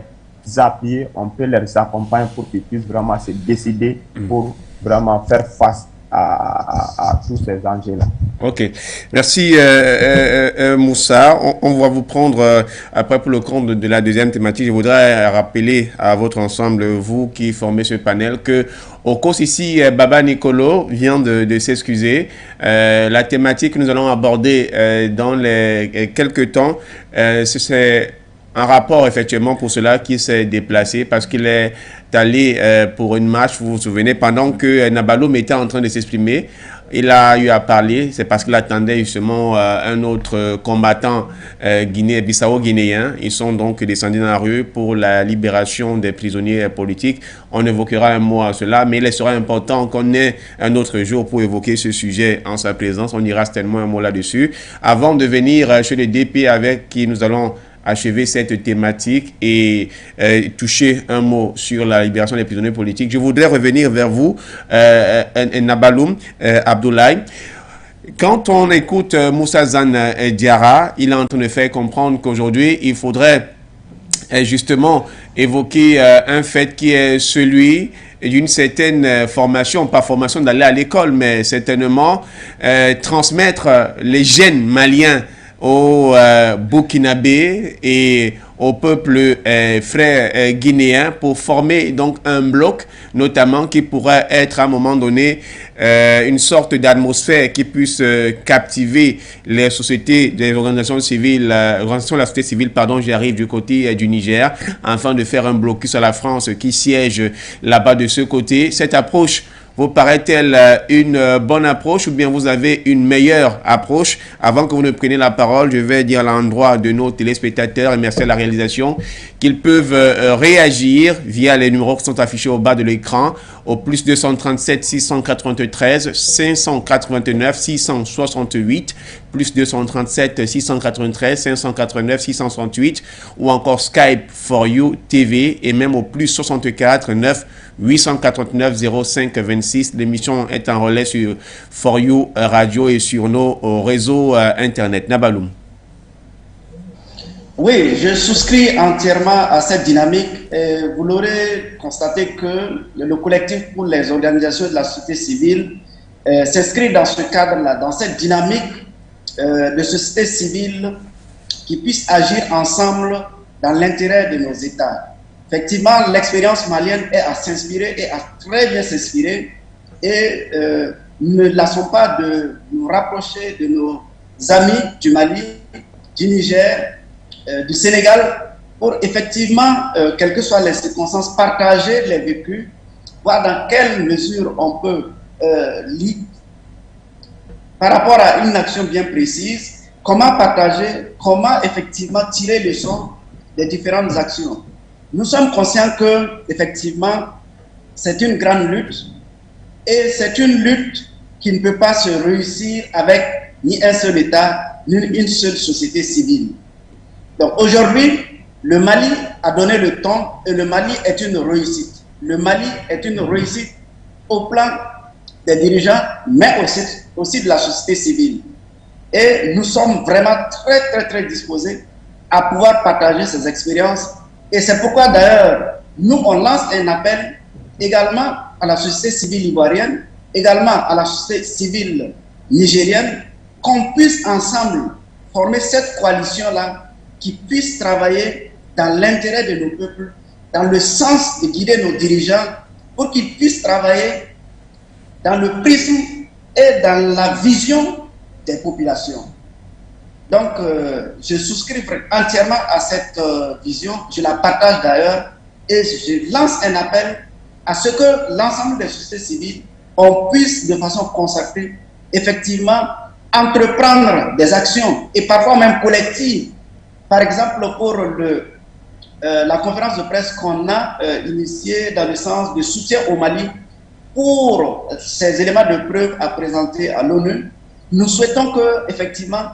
appuyer, on peut les accompagner pour qu'ils puissent vraiment se décider pour vraiment faire face à tous ces enjeux-là. Ok, merci Moussa. On va vous prendre après pour le compte de la deuxième thématique. Je voudrais rappeler à votre ensemble, vous qui formez ce panel, que au cause ici, Baba Nicolo vient de s'excuser. La thématique que nous allons aborder dans les quelques temps, c'est un rapport effectivement pour cela qui s'est déplacé parce qu'il est allé pour une marche, vous vous souvenez, pendant que Nabaloum était en train de s'exprimer. Il a eu à parler, c'est parce qu'il attendait justement un autre combattant bissau-guinéen. Ils sont donc descendus dans la rue pour la libération des prisonniers politiques. On évoquera un mot à cela, mais il sera important qu'on ait un autre jour pour évoquer ce sujet en sa présence. On ira certainement un mot là-dessus. Avant de venir chez le DP avec qui nous allons achever cette thématique et toucher un mot sur la libération des prisonniers politiques. Je voudrais revenir vers vous, Nabaloum Abdoulaye. Quand on écoute Moussa Zan Diarra, il est en train de faire comprendre qu'aujourd'hui, il faudrait justement évoquer un fait qui est celui d'une certaine formation, pas formation d'aller à l'école, mais certainement transmettre les gènes maliens aux Burkinabés et au peuple frère guinéen pour former donc un bloc notamment qui pourrait être à un moment donné une sorte d'atmosphère qui puisse captiver les sociétés, les organisations civiles, organisations de la société civile, pardon, j'arrive du côté du Niger, afin de faire un blocus à la France qui siège là-bas de ce côté. Cette approche vous paraît-elle une bonne approche ou bien vous avez une meilleure approche? Avant que vous ne preniez la parole, je vais dire à l'endroit de nos téléspectateurs et merci à la réalisation qu'ils peuvent réagir via les numéros qui sont affichés au bas de l'écran au plus 237 693 589 668 plus 237 693 589 668 ou encore Skype for You TV et même au plus 64 9 889 05 26. L'émission est en relais sur For You Radio et sur nos réseaux Internet. Nabaloum. Oui, je souscris entièrement à cette dynamique. Et vous l'aurez constaté que le collectif pour les organisations de la société civile s'inscrit dans ce cadre-là, dans cette dynamique de société civile qui puisse agir ensemble dans l'intérêt de nos États. Effectivement, l'expérience malienne est à s'inspirer et à très bien s'inspirer et ne laissons pas de nous rapprocher de nos amis du Mali, du Niger, du Sénégal pour effectivement, quelles que soient les circonstances, partager les vécus, voir dans quelle mesure on peut, par rapport à une action bien précise, comment partager, comment effectivement tirer le son des différentes actions. Nous sommes conscients que, effectivement, c'est une grande lutte et c'est une lutte qui ne peut pas se réussir avec ni un seul État, ni une seule société civile. Donc aujourd'hui, le Mali a donné le temps et le Mali est une réussite. Le Mali est une réussite au plan des dirigeants, mais aussi de la société civile. Et nous sommes vraiment très disposés à pouvoir partager ces expériences. Et c'est pourquoi d'ailleurs, nous on lance un appel également à la société civile ivoirienne, également à la société civile nigérienne, qu'on puisse ensemble former cette coalition-là qui puisse travailler dans l'intérêt de nos peuples, dans le sens de guider nos dirigeants pour qu'ils puissent travailler dans le prisme et dans la vision des populations. Donc, je souscris entièrement à cette vision, je la partage d'ailleurs, et je lance un appel à ce que l'ensemble des sociétés civiles, on puisse de façon consacrée, effectivement, entreprendre des actions, et parfois même collectives. Par exemple, pour la conférence de presse qu'on a initiée dans le sens de soutien au Mali, pour ces éléments de preuve à présenter à l'ONU, nous souhaitons que, effectivement,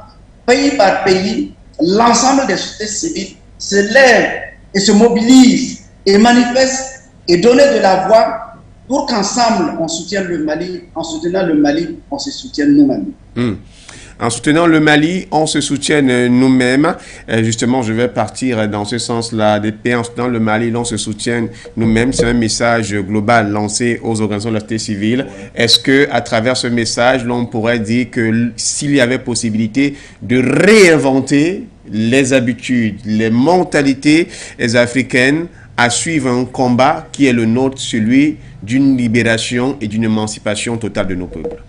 pays par pays, l'ensemble des sociétés civiles se lèvent et se mobilisent et manifestent et donnent de la voix pour qu'ensemble on soutienne le Mali. En soutenant le Mali, on se soutienne nous-mêmes. En soutenant le Mali, on se soutient nous-mêmes. Justement, je vais partir dans ce sens-là. En soutenant le Mali, on se soutient nous-mêmes. C'est un message global lancé aux organisations de la société civile. Est-ce que, à travers ce message, l'on pourrait dire que s'il y avait possibilité de réinventer les habitudes, les mentalités africaines à suivre un combat qui est le nôtre, celui d'une libération et d'une émancipation totale de nos peuples?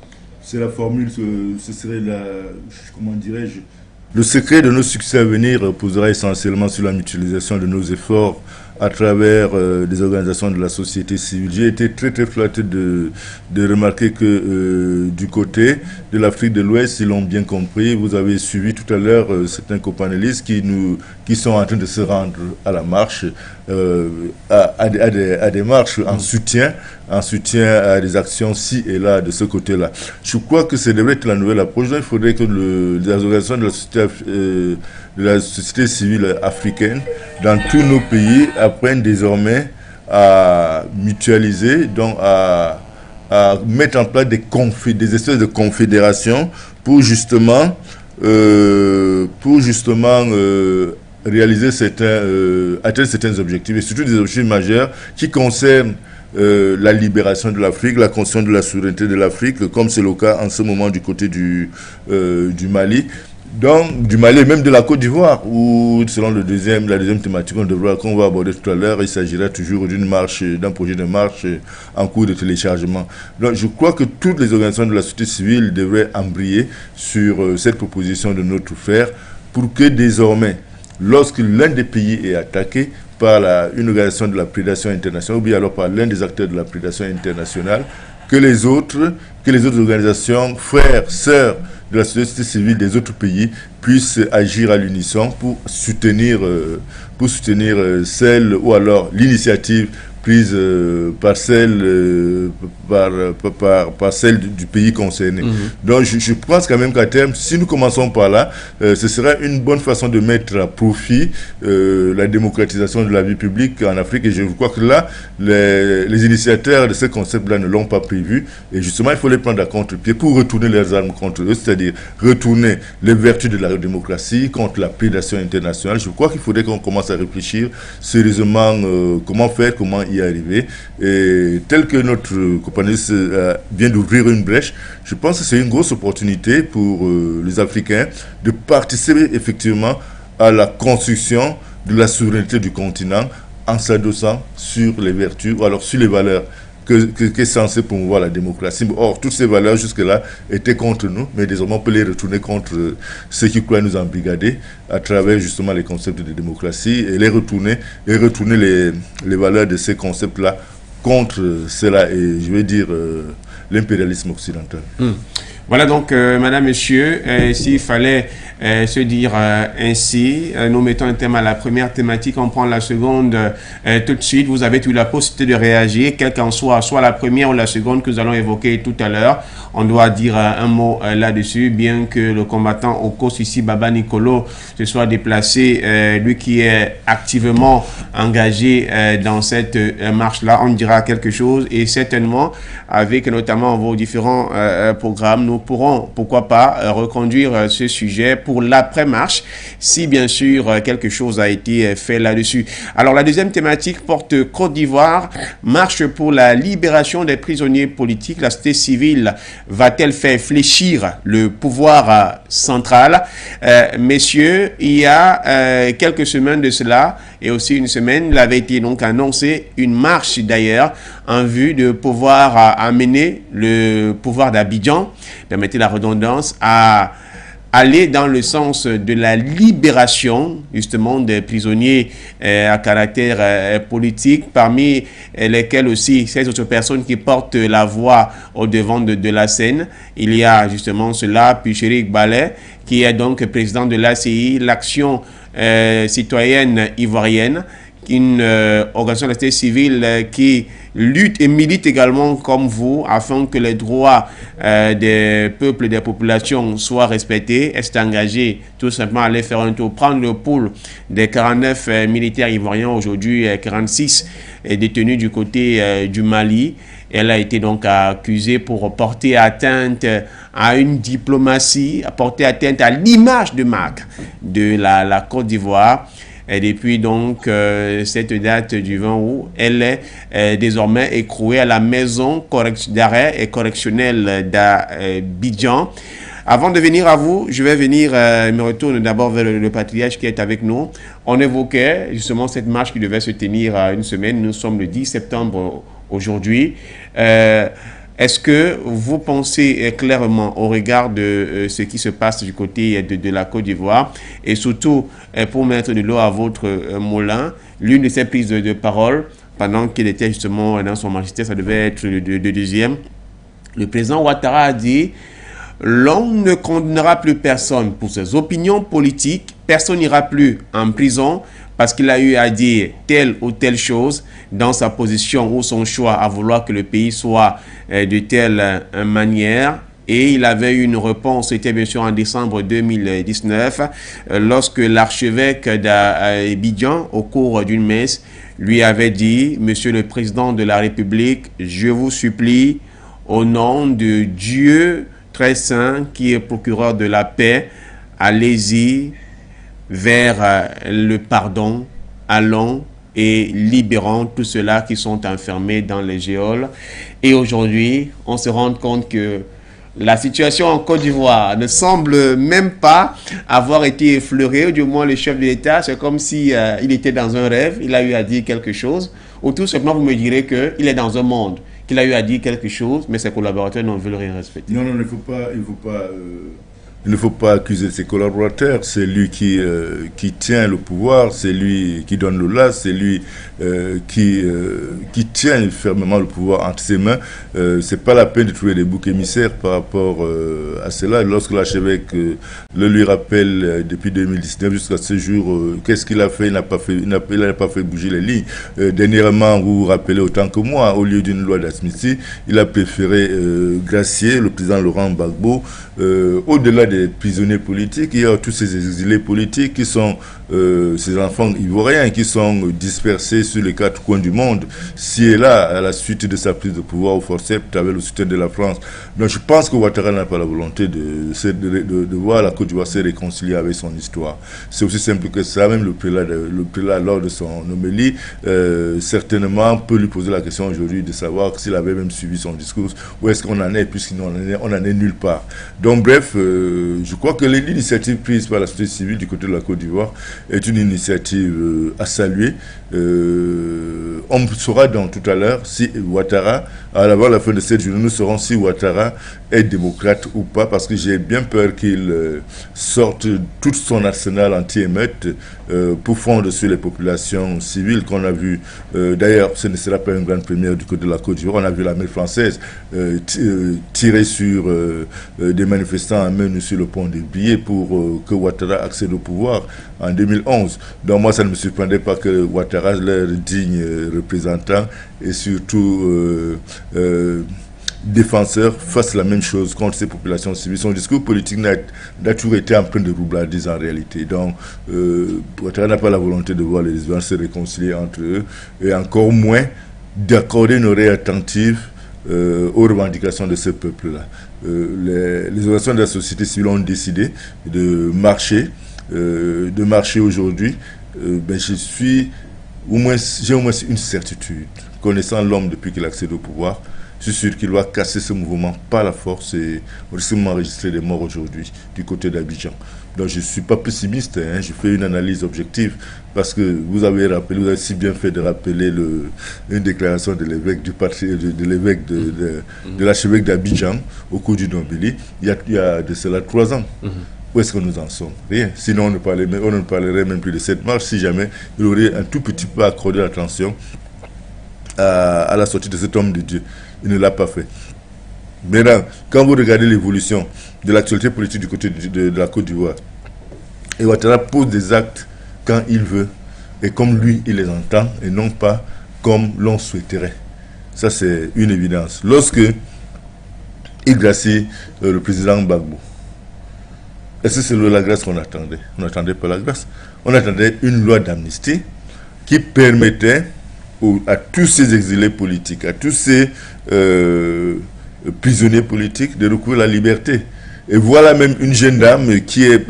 C'est la formule, ce serait comment dirais-je, le secret de nos succès à venir reposera essentiellement sur la mutualisation de nos efforts à travers des organisations de la société civile. J'ai été très flatté de remarquer que du côté de l'Afrique de l'Ouest, ils l'ont bien compris. Vous avez suivi tout à l'heure certains copanélistes qui sont en train de se rendre à la marche, à des marches en soutien à des actions ci et là de ce côté-là. Je crois que c'est devrait être la nouvelle approche. Il faudrait que les organisations de la société civile africaine dans tous nos pays apprennent désormais à mutualiser, donc à mettre en place des espèces de confédérations pour justement réaliser atteindre certains objectifs, et surtout des objectifs majeurs qui concernent la libération de l'Afrique, la construction de la souveraineté de l'Afrique, comme c'est le cas en ce moment du côté du Mali. Donc, du Mali et même de la Côte d'Ivoire, où, selon la deuxième thématique qu'on va aborder tout à l'heure, il s'agira toujours d'un projet de marche en cours de téléchargement. Donc, je crois que toutes les organisations de la société civile devraient embrayer sur cette proposition de notre frère pour que désormais, lorsque l'un des pays est attaqué par une organisation de la prédation internationale, ou bien alors par l'un des acteurs de la prédation internationale, que les autres organisations, frères, sœurs de la société civile des autres pays puissent agir à l'unisson pour soutenir celle ou alors l'initiative prise par celle du pays concerné. Donc je pense quand même qu'à terme, si nous commençons par là, ce sera une bonne façon de mettre à profit la démocratisation de la vie publique en Afrique, et je crois que là, les initiateurs de ce concept-là ne l'ont pas prévu, et justement il faut les prendre à contre-pied pour retourner leurs armes contre eux, c'est-à-dire retourner les vertus de la démocratie contre la prédation internationale. Je crois qu'il faudrait qu'on commence à réfléchir sérieusement comment faire, comment y arriver, et tel que notre compagnie vient d'ouvrir une brèche, je pense que c'est une grosse opportunité pour les Africains de participer effectivement à la construction de la souveraineté du continent en s'adossant sur les vertus ou alors sur les valeurs qu'est censé promouvoir la démocratie. Or, toutes ces valeurs jusque-là étaient contre nous, mais désormais on peut les retourner contre ceux qui croient nous embrigader à travers justement les concepts de démocratie, et les retourner les valeurs de ces concepts-là contre cela, et je vais dire l'impérialisme occidental. Voilà donc, madame, monsieur, s'il fallait se dire ainsi, nous mettons un thème à la première thématique, on prend la seconde tout de suite. Vous avez eu la possibilité de réagir, quelle qu'en soit la première ou la seconde que nous allons évoquer tout à l'heure. On doit dire un mot là-dessus, bien que le combattant Okos ici, Baba Nicolo, se soit déplacé, lui qui est activement engagé dans cette marche-là, on dira quelque chose, et certainement, avec notamment vos différents programmes, nous pourrons, pourquoi pas, reconduire ce sujet pour l'après-marche, si bien sûr quelque chose a été fait là-dessus. Alors la deuxième thématique porte Côte d'Ivoire, marche pour la libération des prisonniers politiques. La société civile va-t-elle faire fléchir le pouvoir central? Messieurs, il y a quelques semaines de cela, et aussi une semaine, il avait été donc annoncé une marche d'ailleurs en vue de pouvoir amener le pouvoir d'Abidjan, permettez la redondance, à aller dans le sens de la libération justement des prisonniers à caractère politique, parmi lesquels aussi ces autres personnes qui portent la voix au devant de la scène. Il y a justement cela, puis Chéric Ballet, qui est donc président de l'ACI, l'Action citoyenne ivoirienne, une organisation de la société civile qui lutte et milite également comme vous afin que les droits des peuples et des populations soient respectés. Elle s'est engagée tout simplement à aller faire un tour, prendre le pool des 49 militaires ivoiriens, aujourd'hui 46 détenus du côté du Mali. Elle a été donc accusée pour porter atteinte à une diplomatie, à porter atteinte à l'image de marque de la Côte d'Ivoire. Et depuis donc cette date du 20 août, elle est désormais écrouée à la maison d'arrêt et correctionnelle d'Abidjan. Avant de venir à vous, je vais venir, me retourne d'abord vers le patriarche qui est avec nous. On évoquait justement cette marche qui devait se tenir à une semaine. Nous sommes le 10 septembre aujourd'hui. Est-ce que vous pensez clairement au regard de ce qui se passe du côté de la Côte d'Ivoire, et surtout pour mettre de l'eau à votre moulin, l'une de ses prises de parole pendant qu'il était justement dans son magistère, ça devait être le deuxième, le président Ouattara a dit: l'on ne condamnera plus personne pour ses opinions politiques, personne n'ira plus en prison parce qu'il a eu à dire telle ou telle chose dans sa position ou son choix à vouloir que le pays soit de telle manière. Et il avait eu une réponse, c'était bien sûr en décembre 2019, lorsque l'archevêque d'Abidjan, au cours d'une messe, lui avait dit: Monsieur le Président de la République, je vous supplie, au nom de Dieu très saint, qui est procureur de la paix, allez-y vers le pardon, allons et libérons tous ceux-là qui sont enfermés dans les geôles. Et aujourd'hui, on se rend compte que la situation en Côte d'Ivoire ne semble même pas avoir été effleurée, ou du moins le chef de l'État, c'est comme si il était dans un rêve, il a eu à dire quelque chose, ou tout simplement vous me direz qu'il est dans un monde, qu'il a eu à dire quelque chose, mais ses collaborateurs n'en veulent rien respecter. Non, il ne faut pas accuser ses collaborateurs. C'est lui qui tient le pouvoir, c'est lui qui donne le là, c'est lui qui tient fermement le pouvoir entre ses mains. C'est pas la peine de trouver des boucs émissaires par rapport à cela. Lorsque l'archevêque le lui rappelle depuis 2019 jusqu'à ce jour, qu'est-ce qu'il a fait? Il n'a pas fait bouger les lignes. Dernièrement, vous vous rappelez autant que moi, au lieu d'une loi d'amnistie, il a préféré gracier le président Laurent Gbagbo. Au-delà des prisonniers politiques, il y a tous ces exilés politiques qui sont ces enfants ivoiriens qui sont dispersés sur les quatre coins du monde, ci et là, à la suite de sa prise de pouvoir au forceps avec le soutien de la France. Donc je pense que Ouattara n'a pas la volonté de voir la Côte d'Ivoire se réconcilier avec son histoire. C'est aussi simple que ça. Même le prélat lors de son homélie, certainement peut lui poser la question aujourd'hui de savoir s'il avait même suivi son discours, où est-ce qu'on en est, puisqu'on on en est nulle part. Donc bref, je crois que l'initiative prise par la société civile du côté de la Côte d'Ivoire est une initiative à saluer. On saura tout à l'heure si Ouattara, avant la fin de cette journée, nous saurons si Ouattara est démocrate ou pas, parce que j'ai bien peur qu'il sorte tout son arsenal anti-émeute pour fondre sur les populations civiles qu'on a vu. D'ailleurs, ce ne sera pas une grande première du côté de la Côte d'Ivoire. On a vu l'armée française tirer sur des manifestants à main nue sur le pont des Billets pour que Ouattara accède au pouvoir en 2011. Donc moi, ça ne me surprendrait pas que Ouattara, leur digne représentant et surtout défenseur, fasse la même chose contre ces populations civiles. Son discours politique n'a toujours été empreint de roublardise en réalité. Donc Ouattara n'a pas la volonté de voir les Ivoiriens se réconcilier entre eux et encore moins d'accorder une oreille attentive aux revendications de ce peuple-là. Les organisations de la société civile ont décidé de marcher aujourd'hui. J'ai au moins une certitude. Connaissant l'homme depuis qu'il accède au pouvoir, je suis sûr qu'il va casser ce mouvement par la force et on risque d'enregistrer des morts aujourd'hui du côté d'Abidjan. Donc je ne suis pas pessimiste, je fais une analyse objective parce que vous avez si bien fait de rappeler une déclaration de l'évêque de l'archevêque d'Abidjan au cours du Nombili, il y a de cela 3 ans. Où est-ce que nous en sommes? Rien. Sinon, on ne parlerait même plus de cette marche si jamais il aurait un tout petit peu accordé l'attention à la sortie de cet homme de Dieu. Il ne l'a pas fait. Maintenant, quand vous regardez l'évolution de l'actualité politique du côté de la Côte d'Ivoire, et Ouattara pose des actes quand il veut et comme lui il les entend et non pas comme l'on souhaiterait. Ça, c'est une évidence. Lorsque il gracie le président Gbagbo, est-ce que c'est la grâce qu'on attendait? On n'attendait pas la grâce. On attendait une loi d'amnistie qui permettait à tous ces exilés politiques, à tous ces prisonniers politiques de recouvrir la liberté. Et voilà même une jeune dame qui est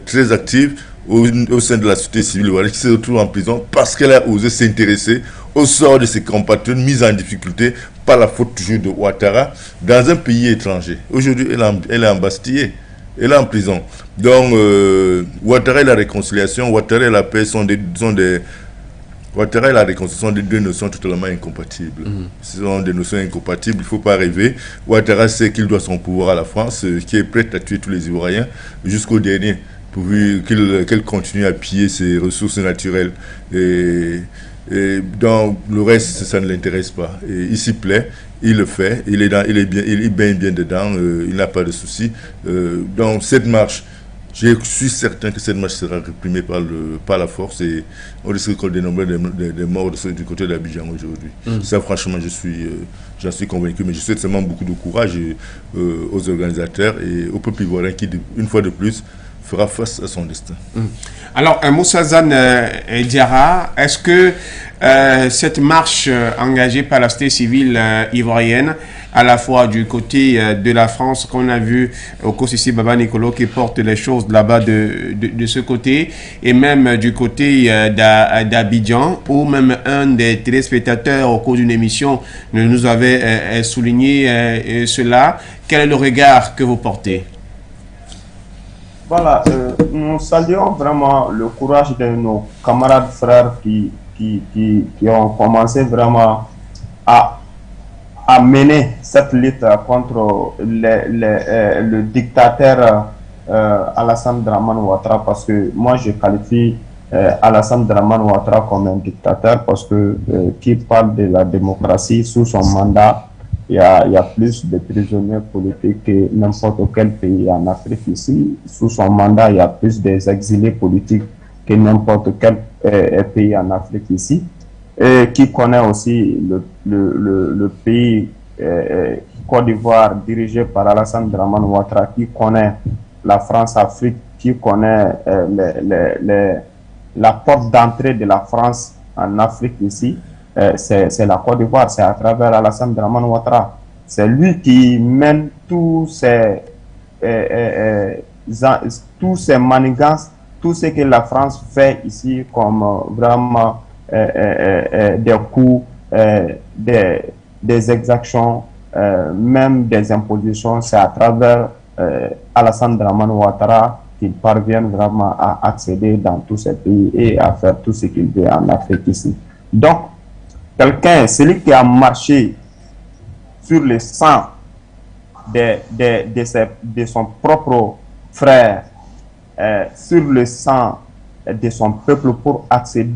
très active au sein de la société civile qui se retrouve en prison parce qu'elle a osé s'intéresser au sort de ses compatriotes mis en difficulté par la faute toujours de Ouattara dans un pays étranger. Aujourd'hui, elle est embastillée. Elle est en prison. Donc, Ouattara et la réconciliation, Ouattara et la paix Ouattara et la réconciliation sont des deux notions totalement incompatibles. Ce sont des notions incompatibles, il ne faut pas rêver. Ouattara sait qu'il doit son pouvoir à la France, qui est prête à tuer tous les Ivoiriens jusqu'au dernier, pourvu qu'elle continue à piller ses ressources naturelles. Et donc, le reste, ça ne l'intéresse pas. Et il s'y plaît, il le fait, il baigne bien dedans, il n'a pas de souci. Donc, cette marche, je suis certain que cette marche sera réprimée par la force et on risque de dénombrer des morts du côté d'Abidjan aujourd'hui. Ça, franchement, j'en suis convaincu, mais je souhaite seulement beaucoup de courage aux organisateurs et au peuple ivoirien qui, une fois de plus, fera face à son destin. Alors, Moussa Zane Diarra, est-ce que cette marche engagée par la société civile ivoirienne, à la fois du côté de la France, qu'on a vu au Kosisi Baba Nicolo qui porte les choses là-bas de ce côté, et même du côté d'Abidjan, où même un des téléspectateurs au cours d'une émission nous avait souligné cela. Quel est le regard que vous portez? Voilà, nous saluons vraiment le courage de nos camarades frères qui ont commencé vraiment à mener cette lutte contre le dictateur Alassane Dramane Ouattara, parce que moi je qualifie Alassane Dramane Ouattara comme un dictateur parce que qui parle de la démocratie sous son mandat. Il y a plus de prisonniers politiques que n'importe quel pays en Afrique ici. Sous son mandat, il y a plus des exilés politiques que n'importe quel pays en Afrique ici. Et qui connaît aussi le pays Côte d'Ivoire dirigé par Alassane Dramane Ouattara, qui connaît la France-Afrique, qui connaît la porte d'entrée de la France en Afrique ici. C'est la Côte d'Ivoire, c'est à travers Alassane Dramane Ouattara. C'est lui qui mène tous ces manigances, tout ce que la France fait ici comme vraiment des coups, des exactions, même des impositions. C'est à travers Alassane Dramane Ouattara qu'il parvienne vraiment à accéder dans tous ces pays et à faire tout ce qu'il veut en Afrique ici. Donc, celui qui a marché sur le sang de son propre frère, sur le sang de son peuple pour accéder.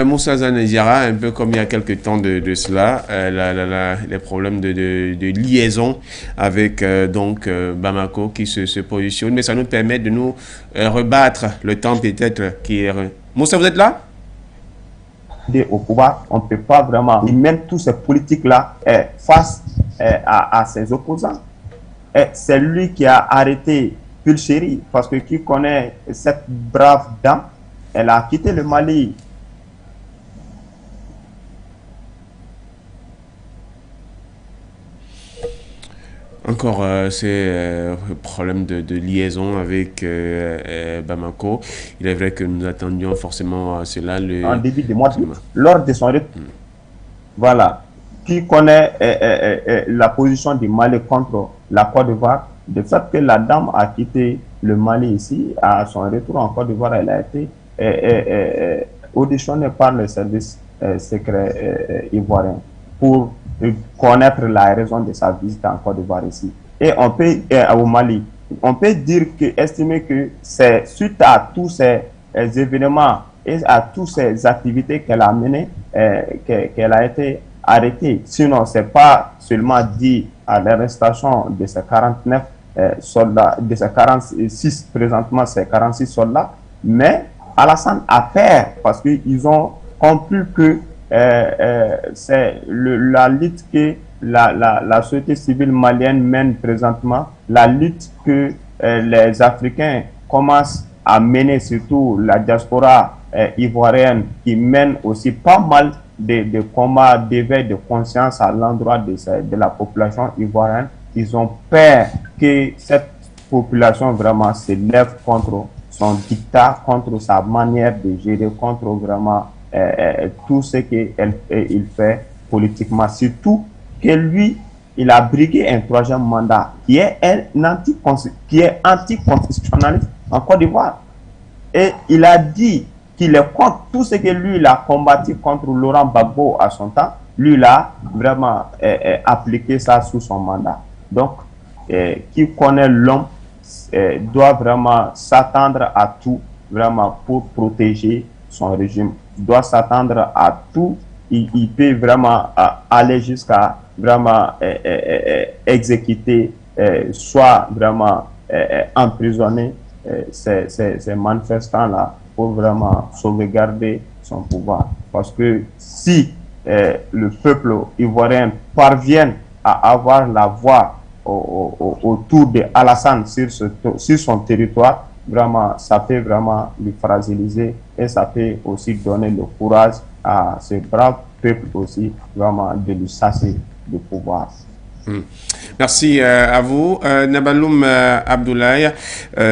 Moussa Zanezira, un peu comme il y a quelques temps de cela, les problèmes de liaison avec Bamako qui se positionne, mais ça nous permet de nous rebattre le temps peut-être qui est... Moussa, vous êtes là? Au pouvoir, on ne peut pas vraiment mettre tous ces politiques-là face à ses opposants. C'est lui qui a arrêté Pulchéri, parce que qui connaît cette brave dame, elle a quitté le Mali. Encore ces problèmes de liaison avec Bamako. Il est vrai que nous attendions forcément cela. En début de mois, lors de son retour. Voilà. Qui connaît la position du Mali contre la Côte d'Ivoire, le fait que la dame a quitté le Mali ici, à son retour en Côte d'Ivoire, elle a été auditionnée par le service secret ivoirien pour connaître la raison de sa visite en Côte d'Ivoire ici. Et on peut, au Mali, on peut estimer que c'est suite à tous ces événements et à toutes ces activités qu'elle a menées, qu'elle a été arrêtée. Sinon, ce n'est pas seulement dit à l'arrestation de ces 49 soldats, de ces 46, présentement ces 46 soldats, mais Alassane a peur parce qu'ils ont compris que c'est la lutte que la société civile malienne mène présentement, la lutte que les Africains commencent à mener, surtout la diaspora ivoirienne qui mène aussi pas mal de combats d'éveil de conscience à l'endroit de la population ivoirienne. Ils ont peur que cette population vraiment se lève contre son dictat, contre sa manière de gérer, contre vraiment tout ce qu'il fait politiquement. Surtout que lui, il a brigué un troisième mandat qui est anticonstitutionnaliste en Côte d'Ivoire. Et il a dit qu'il est contre tout ce que lui, il a combattu contre Laurent Gbagbo à son temps. Lui, il a vraiment appliqué ça sous son mandat. Donc, qui connaît l'homme doit vraiment s'attendre à tout, vraiment pour protéger son régime. Doit s'attendre à tout. Il peut vraiment aller jusqu'à vraiment exécuter, soit vraiment emprisonner ces manifestants-là pour vraiment sauvegarder son pouvoir. Parce que si le peuple ivoirien parvient à avoir la voix autour de Alassane sur son territoire, vraiment, ça peut vraiment le fragiliser et ça peut aussi donner le courage à ce brave peuple aussi, vraiment, de lui chasser le pouvoir. Merci à vous. Nabaloum Abdoulaye,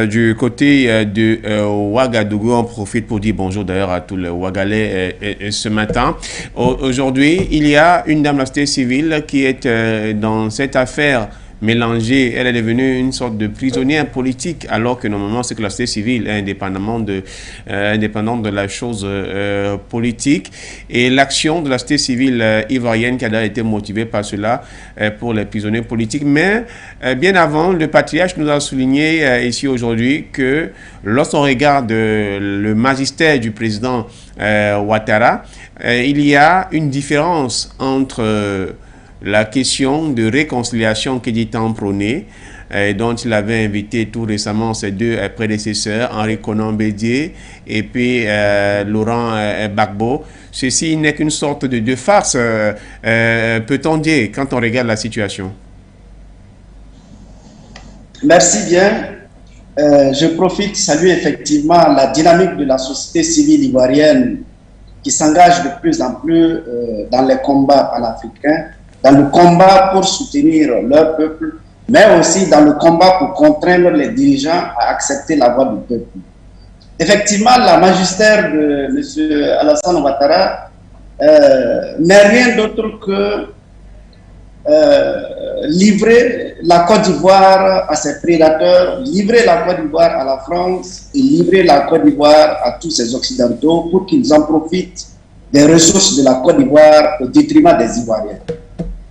du côté de Ouagadougou, on profite pour dire bonjour d'ailleurs à tous les Ouagalais ce matin. Aujourd'hui, il y a une dame de la société civile qui est dans cette affaire mélangée. Elle est devenue une sorte de prisonnière politique, alors que normalement c'est que la société civile est indépendante de la chose politique. Et l'action de la société civile ivoirienne qui a été motivée par cela pour les prisonniers politiques. Mais bien avant, le patriarche nous a souligné ici aujourd'hui que lorsqu'on regarde le magistère du président Ouattara, il y a une différence entre la question de réconciliation qu'il dit en prôner, dont il avait invité tout récemment ses deux prédécesseurs, Henri Konan Bédié et puis Laurent Gbagbo. Ceci n'est qu'une sorte de farce, peut-on dire, quand on regarde la situation. Merci bien. Je profite de saluer effectivement la dynamique de la société civile ivoirienne qui s'engage de plus en plus dans les combats panafricains, dans le combat pour soutenir leur peuple, mais aussi dans le combat pour contraindre les dirigeants à accepter la voix du peuple. Effectivement, la magistère de M. Alassane Ouattara n'est rien d'autre que livrer la Côte d'Ivoire à ses prédateurs, livrer la Côte d'Ivoire à la France et livrer la Côte d'Ivoire à tous ces Occidentaux pour qu'ils en profitent des ressources de la Côte d'Ivoire au détriment des Ivoiriens.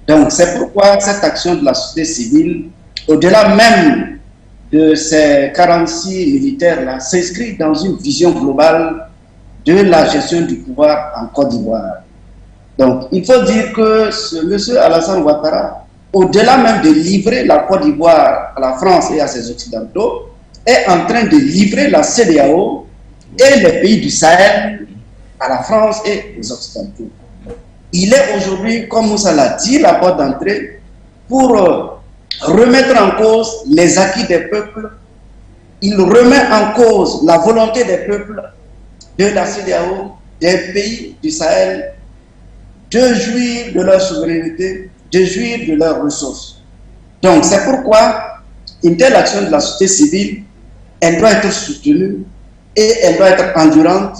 Donc c'est pourquoi cette action de la société civile, au-delà même de ces 46 militaires-là, s'inscrit dans une vision globale de la gestion du pouvoir en Côte d'Ivoire. Donc, il faut dire que ce monsieur Alassane Ouattara, au-delà même de livrer la Côte d'Ivoire à la France et à ses Occidentaux, est en train de livrer la CEDEAO et les pays du Sahel à la France et aux Occidentaux. Il est aujourd'hui, comme Moussa l'a dit, la porte d'entrée pour remettre en cause les acquis des peuples. Il remet en cause la volonté des peuples de la CEDEAO, des pays du Sahel, de jouir de leur souveraineté, de jouir de leurs ressources. Donc c'est pourquoi une telle action de la société civile, elle doit être soutenue et elle doit être endurante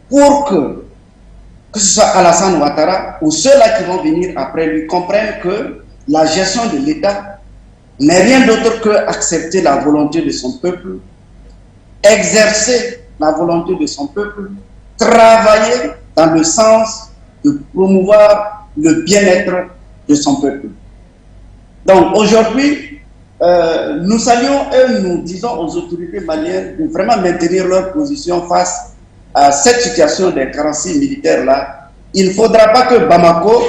pour que ce soit Alassane Ouattara ou ceux-là qui vont venir après lui comprennent que la gestion de l'État n'est rien d'autre que accepter la volonté de son peuple, exercer la volonté de son peuple, travailler dans le sens de promouvoir le bien-être de son peuple. Donc aujourd'hui, nous saluons et nous disons aux autorités maliennes de vraiment maintenir leur position face à cette situation des 46 militaires-là. Il ne faudra pas que Bamako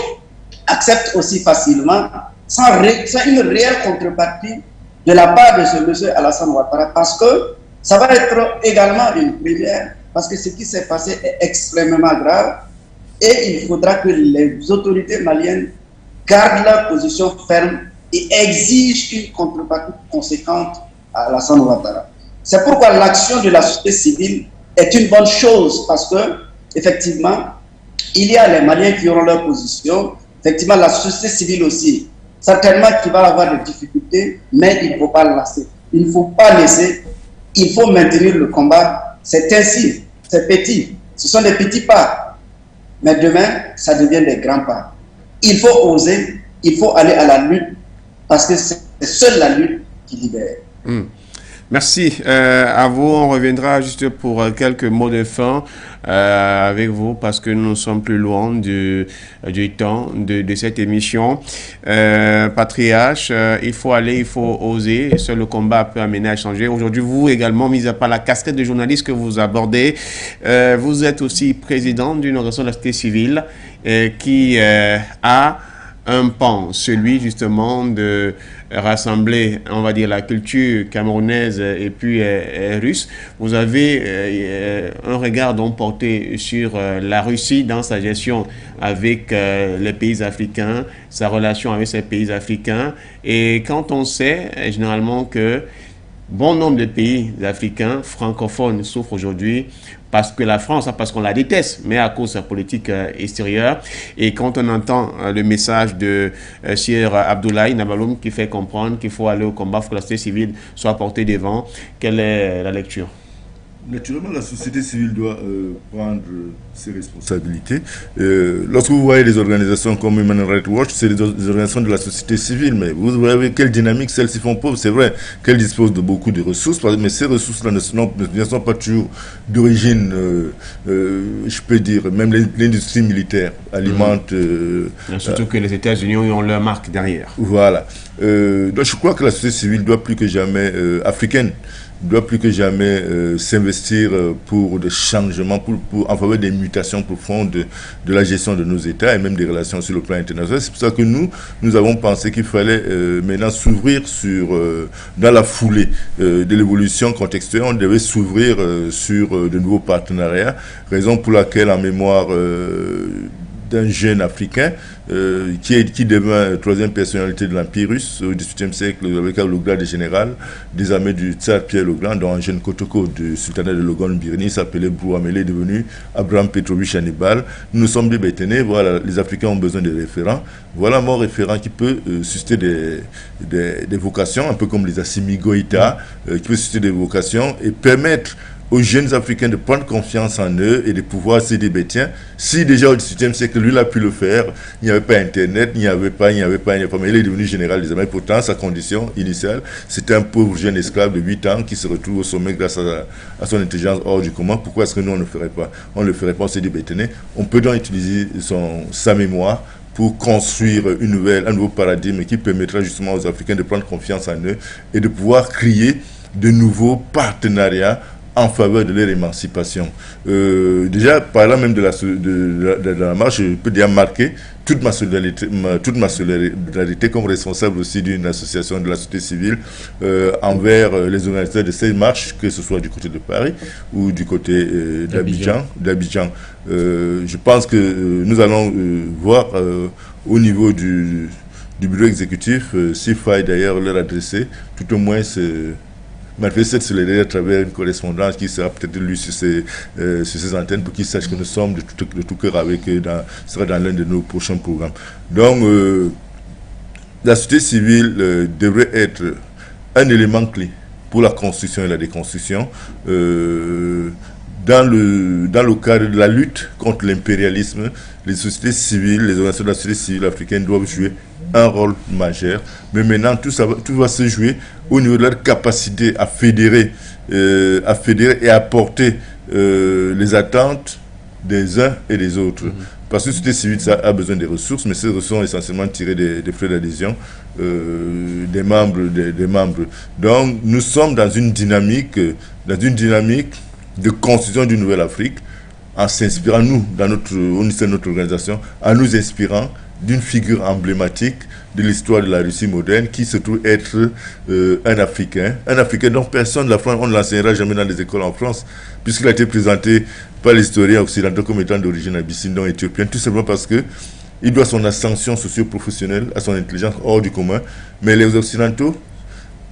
accepte aussi facilement, sans une réelle contrepartie de la part de ce monsieur Alassane Ouattara, parce que ça va être également une première, parce que ce qui s'est passé est extrêmement grave. Et il faudra que les autorités maliennes gardent leur position ferme et exigent une contrepartie conséquente à Alassane Ouattara. C'est pourquoi l'action de la société civile est une bonne chose, parce que, effectivement, il y a les Maliens qui auront leur position, effectivement, la société civile aussi, certainement qui va avoir des difficultés, mais il ne faut pas lasser. Il ne faut pas laisser, il faut maintenir le combat. C'est ainsi, c'est petit, ce sont des petits pas. Mais demain, ça devient des grands pas. Il faut oser, il faut aller à la lutte, parce que c'est seule la lutte qui libère. Merci à vous. On reviendra juste pour quelques mots de fin avec vous, parce que nous sommes plus loin du temps de cette émission. Patriarche, il faut aller, il faut oser. Seul le combat peut amener à changer. Aujourd'hui, vous également, mis à part la casquette de journaliste que vous abordez, vous êtes aussi président d'une organisation de la société civile qui a un pan, celui justement de rassembler, on va dire, la culture camerounaise et puis russe. Vous avez un regard donc porté sur la Russie dans sa gestion avec les pays africains, sa relation avec ces pays africains. Et quand on sait généralement que bon nombre de pays africains francophones souffrent aujourd'hui parce que la France, parce qu'on la déteste, mais à cause de sa politique extérieure. Et quand on entend le message de Sir Abdoulaye Nabaloum qui fait comprendre qu'il faut aller au combat, faut que la société civile soit portée devant, quelle est la lecture? Naturellement, la société civile doit prendre ses responsabilités. Lorsque vous voyez des organisations comme Human Rights Watch, c'est des organisations de la société civile, mais vous voyez quelle dynamique celles-ci font pauvres. C'est vrai qu'elles disposent de beaucoup de ressources, mais ces ressources-là ne sont pas toujours d'origine, je peux dire, même l'industrie militaire alimente... surtout que les États-Unis ont leur marque derrière. Voilà. Donc je crois que la société civile doit plus que jamais, africaine, doit plus que jamais s'investir pour des changements, pour en faveur des mutations profondes de la gestion de nos États et même des relations sur le plan international. C'est pour ça que nous avons pensé qu'il fallait maintenant s'ouvrir dans la foulée de l'évolution contextuelle, on devait s'ouvrir sur de nouveaux partenariats, raison pour laquelle, en mémoire d'un jeune africain qui devint troisième personnalité de l'Empire russe au XVIIIe siècle avec le grade de général des armées du tsar Pierre le Grand, dont un jeune Kotoko du sultanat de Logon-Birni s'appelait Bouamélé, devenu Abraham Petrovich Hannibal. Nous nous sommes bien bétonnés, voilà, les Africains ont besoin de référents. Voilà mon référent qui peut susciter des vocations, un peu comme les Assimi Goïta, qui peut susciter des vocations et permettre aux jeunes Africains de prendre confiance en eux et de pouvoir se dire, tiens, si déjà au XVIIIe siècle, lui, il a pu le faire, il n'y avait pas Internet, il n'y avait pas, mais il est devenu général des armées. Pourtant, sa condition initiale, c'était un pauvre jeune esclave de 8 ans qui se retrouve au sommet grâce à son intelligence hors du commun. Pourquoi est-ce que nous, on ne le ferait pas? On ne le ferait pas, on s'est dit, tenez, on peut donc utiliser sa mémoire pour construire un nouveau paradigme qui permettra justement aux Africains de prendre confiance en eux et de pouvoir créer de nouveaux partenariats en faveur de leur émancipation. Déjà, parlant même de la marche, je peux déjà marquer toute ma solidarité comme responsable aussi d'une association de la société civile envers les organisateurs de ces marches, que ce soit du côté de Paris ou du côté d'Abidjan. Je pense que nous allons voir au niveau du bureau exécutif, s'il faille d'ailleurs leur adresser, tout au moins manifester cette solidarité à travers une correspondance qui sera peut-être lue sur ces antennes pour qu'ils sachent que nous sommes de tout cœur avec eux, ce sera dans l'un de nos prochains programmes. Donc, la société civile devrait être un élément clé pour la construction et la déconstruction dans le cadre de la lutte contre l'impérialisme. Les sociétés civiles, les organisations de la société civile africaine doivent jouer un rôle majeur, mais maintenant tout va se jouer au niveau de leur capacité à fédérer et à porter les attentes des uns et des autres. Parce que la société civile, ça a besoin des ressources, mais ces ressources sont essentiellement tirées des frais d'adhésion des membres. Donc nous sommes dans une dynamique de construction d'une nouvelle Afrique, en s'inspirant, nous, au sein de notre organisation, en nous inspirant d'une figure emblématique de l'histoire de la Russie moderne qui se trouve être un Africain dont personne, la France, on ne l'enseignera jamais dans les écoles en France, puisqu'il a été présenté par les historiens occidentaux comme étant d'origine abyssine, donc éthiopienne, tout simplement parce que il doit son ascension socio-professionnelle à son intelligence hors du commun. Mais les Occidentaux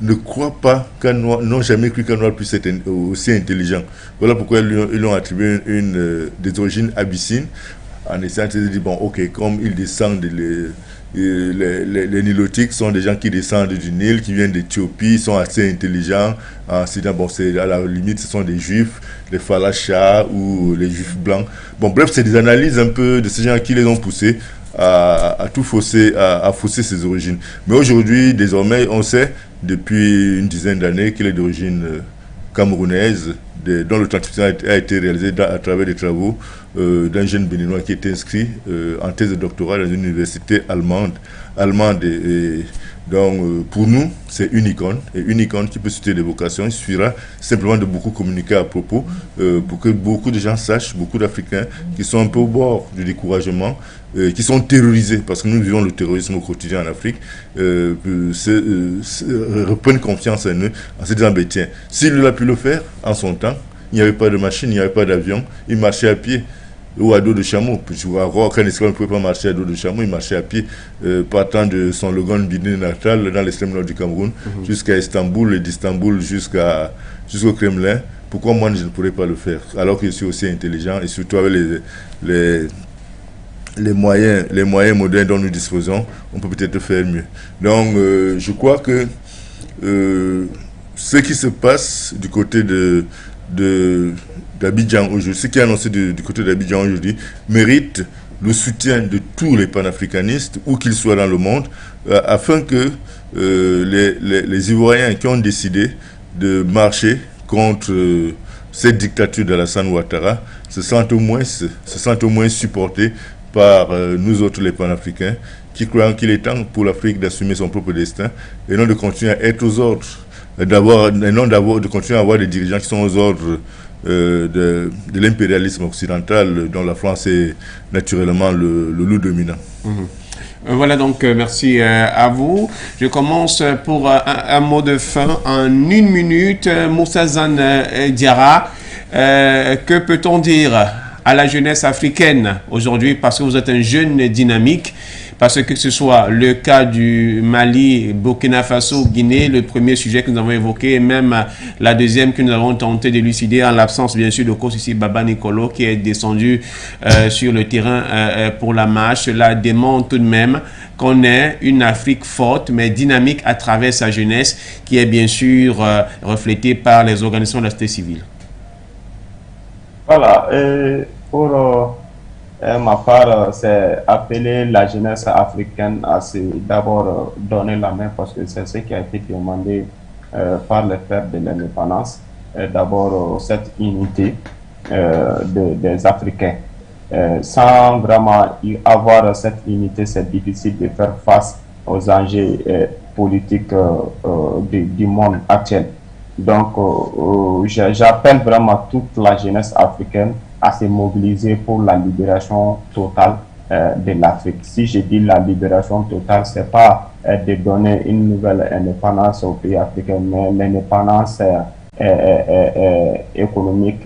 ne croient pas n'ont jamais cru qu'un noir puisse être aussi intelligent. Voilà pourquoi ils lui ont attribué des origines abyssines, en essayant de dire, bon, ok, comme ils descendent, les Nilotiques sont des gens qui descendent du Nil, qui viennent d'Éthiopie, sont assez intelligents, en se disant, bon, à la limite, ce sont des Juifs, les Falachas ou les Juifs blancs. Bon, bref, c'est des analyses un peu de ces gens qui les ont poussés à tout fausser, à fausser ses origines. Mais aujourd'hui, désormais, on sait, depuis une dizaine d'années, qu'il est d'origine camerounaise, dont l'authenticité a été réalisée à travers des travaux d'un jeune béninois qui est inscrit en thèse de doctorat dans une université allemande. Et donc, pour nous, c'est une icône qui peut susciter des vocations. Il suffira simplement de beaucoup communiquer à propos pour que beaucoup de gens sachent, beaucoup d'Africains qui sont un peu au bord du découragement, qui sont terrorisés, parce que nous vivons le terrorisme au quotidien en Afrique, reprennent confiance en eux, en se disant, tiens, s'il a pu le faire en son temps, il n'y avait pas de machine, il n'y avait pas d'avion, il marchait à pied ou à dos de chameau. Quand l'esclave ne pouvait pas marcher à dos de chameau, il marchait à pied, partant de son Logan Bidin natal, dans l'extrême nord du Cameroun, jusqu'à Istanbul, et d'Istanbul jusqu'au Kremlin. Pourquoi moi je ne pourrais pas le faire, alors que je suis aussi intelligent, et surtout avec les moyens modernes dont nous disposons, on peut peut-être faire mieux. Donc, je crois que ce qui se passe du côté d'Abidjan aujourd'hui, ce qui est annoncé du côté d'Abidjan aujourd'hui, mérite le soutien de tous les panafricanistes, où qu'ils soient dans le monde, afin que les Ivoiriens qui ont décidé de marcher contre cette dictature d'Alassane Ouattara se sentent au moins supportés par nous autres les panafricains, qui croient qu'il est temps pour l'Afrique d'assumer son propre destin et non de continuer à être aux ordres, de continuer à avoir des dirigeants qui sont aux ordres de l'impérialisme occidental, dont la France est naturellement le loup dominant. Voilà, donc merci à vous. Je commence pour un mot de fin en 1 minute. Moussa Zan Diarra, que peut-on dire à la jeunesse africaine aujourd'hui, parce que vous êtes un jeune dynamique, parce que ce soit le cas du Mali, Burkina Faso, Guinée, le premier sujet que nous avons évoqué, et même la deuxième que nous avons tenté d'élucider en l'absence bien sûr de Kosisi Baba Nicolo qui est descendu sur le terrain pour la marche. Cela démontre tout de même qu'on est une Afrique forte mais dynamique à travers sa jeunesse qui est bien sûr reflétée par les organisations de la société civile. Voilà, et pour ma part, c'est appeler la jeunesse africaine à d'abord donner la main parce que c'est ce qui a été demandé par les frères de l'indépendance. D'abord, cette unité des Africains. Sans vraiment avoir cette unité, c'est difficile de faire face aux enjeux politiques du monde actuel. Donc, j'appelle vraiment toute la jeunesse africaine à se mobiliser pour la libération totale de l'Afrique. Si je dis la libération totale, c'est pas de donner une nouvelle indépendance aux pays africains, mais l'indépendance économique.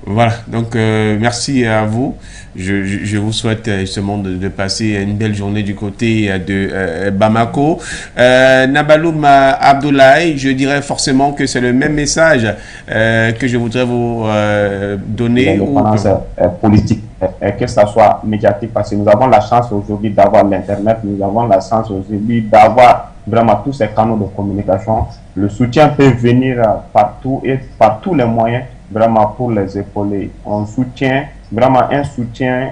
Voilà, donc merci à vous. Je vous souhaite justement de passer une belle journée du côté de Bamako. Nabaloum Abdoulaye, je dirais forcément que c'est le même message que je voudrais vous donner. L'indépendance politique, que ce soit médiatique, parce que nous avons la chance aujourd'hui d'avoir l'Internet, nous avons la chance aujourd'hui d'avoir vraiment tous ces canaux de communication. Le soutien peut venir partout et par tous les moyens, vraiment pour les épauler. On soutient, vraiment un soutien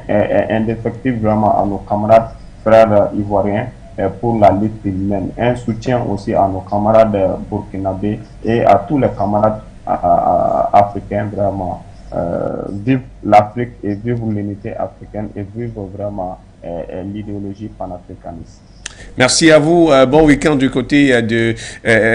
indéfectible vraiment à nos camarades frères ivoiriens pour la lutte humaine. Un soutien aussi à nos camarades burkinabés et à tous les camarades africains vraiment. Vive l'Afrique et vive l'unité africaine et vive vraiment l'idéologie panafricaniste. Merci à vous. Bon week-end du côté de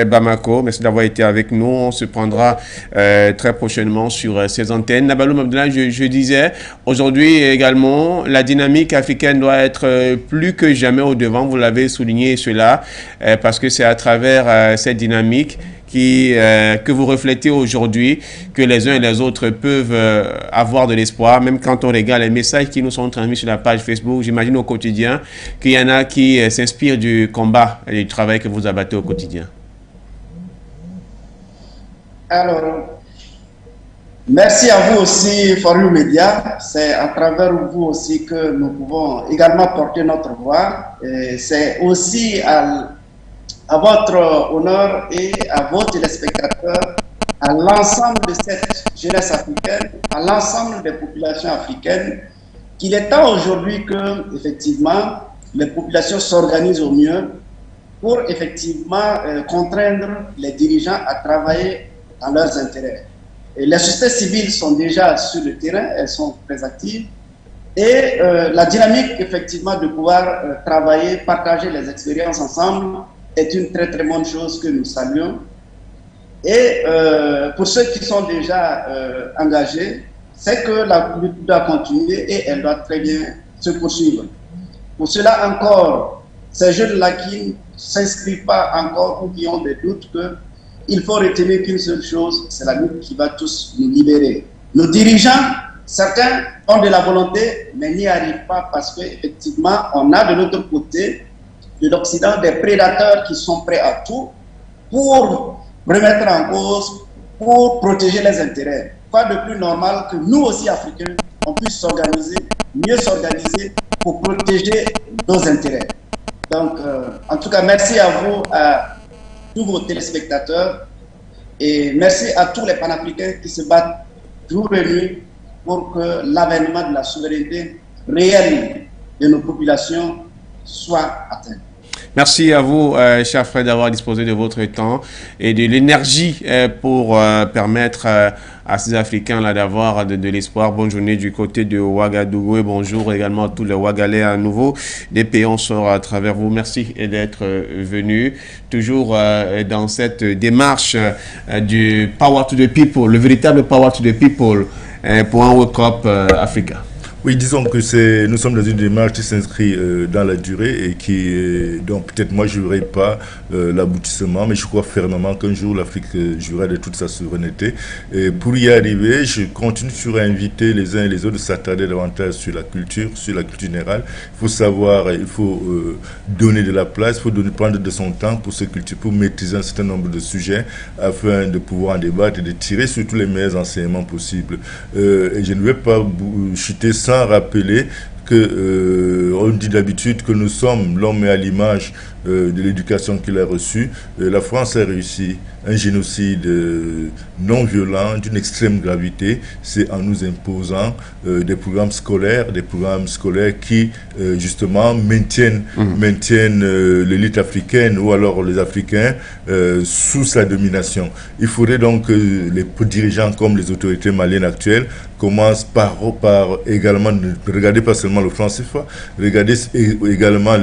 Bamako. Merci d'avoir été avec nous. On se prendra très prochainement sur ces antennes. Nabaloum Abdoulaye, je disais, aujourd'hui également, la dynamique africaine doit être plus que jamais au devant. Vous l'avez souligné cela, parce que c'est à travers cette dynamique que vous reflétez aujourd'hui, que les uns et les autres peuvent avoir de l'espoir, même quand on regarde les messages qui nous sont transmis sur la page Facebook. J'imagine au quotidien qu'il y en a qui s'inspirent du combat et du travail que vous abattez au quotidien. Alors, merci à vous aussi, For You Media. C'est à travers vous aussi que nous pouvons également porter notre voix. C'est aussi à votre honneur et à vos téléspectateurs, à l'ensemble de cette jeunesse africaine, à l'ensemble des populations africaines, qu'il est temps aujourd'hui que, effectivement, les populations s'organisent au mieux pour, effectivement, contraindre les dirigeants à travailler dans leurs intérêts. Et les sociétés civiles sont déjà sur le terrain, elles sont très actives, et la dynamique, effectivement, de pouvoir travailler, partager les expériences ensemble, est une très très bonne chose que nous saluons. Et pour ceux qui sont déjà engagés, c'est que la lutte doit continuer et elle doit très bien se poursuivre. Pour cela encore, ces jeunes-là qui ne s'inscrivent pas encore ou qui ont des doutes, il faut retenir qu'une seule chose, c'est la lutte qui va tous nous libérer. Nos dirigeants, certains ont de la volonté, mais n'y arrivent pas parce qu'effectivement, on a de l'autre côté de l'Occident des prédateurs qui sont prêts à tout pour remettre en cause, pour protéger les intérêts. Quoi de plus normal que nous aussi, Africains, on puisse s'organiser, mieux s'organiser pour protéger nos intérêts. Donc, en tout cas, merci à vous, à tous vos téléspectateurs, et merci à tous les panafricains qui se battent jour et nuit pour que l'avènement de la souveraineté réelle de nos populations soit atteint. Merci à vous, chers frères, d'avoir disposé de votre temps et de l'énergie pour permettre à ces Africains-là d'avoir de l'espoir. Bonne journée du côté de Ouagadougou et bonjour également à tous les Ouagalais à nouveau. Des pays, on sort à travers vous. Merci d'être venus. Toujours dans cette démarche du Power to the People, le véritable Power to the People pour un Wake Up Africa. Oui, disons que nous sommes dans une démarche qui s'inscrit dans la durée et qui, donc peut-être moi je n'aurai pas l'aboutissement, mais je crois fermement qu'un jour l'Afrique jouera de toute sa souveraineté. Et pour y arriver, je continue sur à inviter les uns et les autres de s'attarder davantage sur la culture générale. Il faut savoir, il faut donner de la place, il faut prendre de son temps pour se cultiver, pour maîtriser un certain nombre de sujets afin de pouvoir en débattre et de tirer surtout les meilleurs enseignements possibles. Et je ne vais pas chuter sans rappeler que on dit d'habitude que nous sommes l'homme à l'image de l'éducation qu'il a reçue. La France a réussi un génocide non violent, d'une extrême gravité. C'est en nous imposant des programmes scolaires qui justement maintiennent l'élite africaine ou alors les Africains sous sa domination. Il faudrait donc que les dirigeants comme les autorités maliennes actuelles commencent par également ne regarder pas seulement le franc CFA, regarder également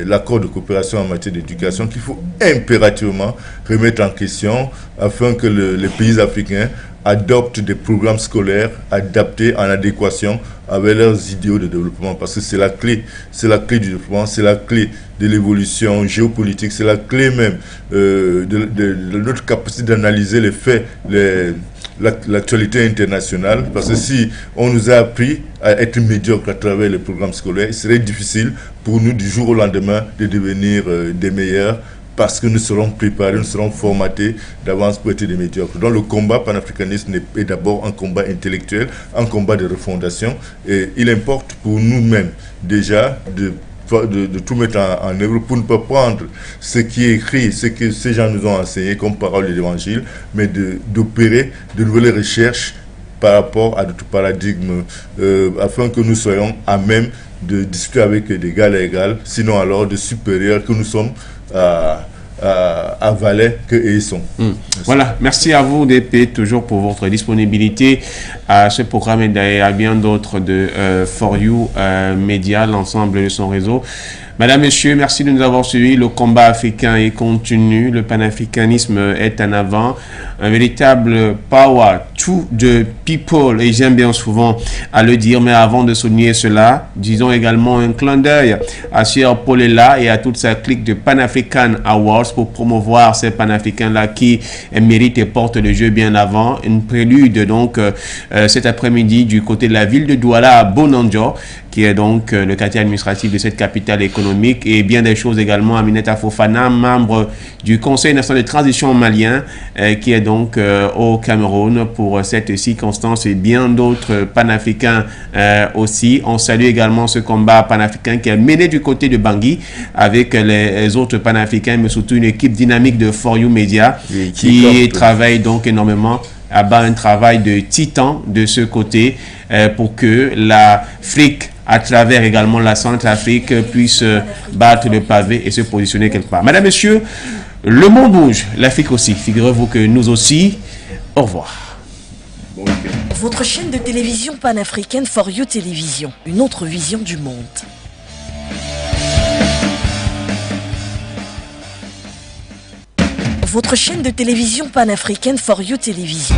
l'accord de coopération en matière d'éducation qu'il faut impérativement remettre en question afin que les pays africains adoptent des programmes scolaires adaptés en adéquation avec leurs idéaux de développement, parce que c'est la clé du développement, c'est la clé de l'évolution géopolitique, c'est la clé même de notre capacité d'analyser les faits, l'actualité internationale, parce que si on nous a appris à être médiocre à travers les programmes scolaires, il serait difficile pour nous du jour au lendemain de devenir des meilleurs, parce que nous serons préparés, nous serons formatés d'avance pour être des médiocres. Donc le combat panafricaniste est d'abord un combat intellectuel, un combat de refondation, et il importe pour nous-mêmes déjà de tout mettre en œuvre pour ne pas prendre ce qui est écrit, ce que ces gens nous ont enseigné comme parole de l'évangile, mais d'opérer de nouvelles recherches par rapport à d'autres paradigmes, afin que nous soyons à même de discuter avec d'égal à égal, sinon alors de supérieurs que nous sommes à Valais que ils sont. Voilà, merci à vous DP toujours pour votre disponibilité à ce programme et à bien d'autres de For You Media, l'ensemble de son réseau. Madame, Monsieur, merci de nous avoir suivis. Le combat africain est continu, le panafricanisme est en avant, un véritable power to the people, et j'aime bien souvent à le dire, mais avant de souligner cela, disons également un clin d'œil à Sir Paulela et à toute sa clique de Pan-African Awards pour promouvoir ces panafricains-là qui méritent et portent le jeu bien avant. Une prélude donc cet après-midi du côté de la ville de Douala à Bonanjo, qui est donc le quartier administratif de cette capitale économique, et bien des choses également. Aminata Fofana, membre du Conseil national de transition malien, qui est donc au Cameroun pour cette circonstance, et bien d'autres panafricains aussi. On salue également ce combat panafricain qui est mené du côté de Bangui avec les autres panafricains, mais surtout une équipe dynamique de For You Media qui travaille donc énormément à bas un travail de titan de ce côté pour que l'Afrique, à travers également la Centrafrique, puisse battre le pavé et se positionner quelque part. Madame, Messieurs, le monde bouge, l'Afrique aussi. Figurez-vous que nous aussi. Au revoir. Votre chaîne de télévision panafricaine For You Télévision, une autre vision du monde. Votre chaîne de télévision panafricaine For You Télévision.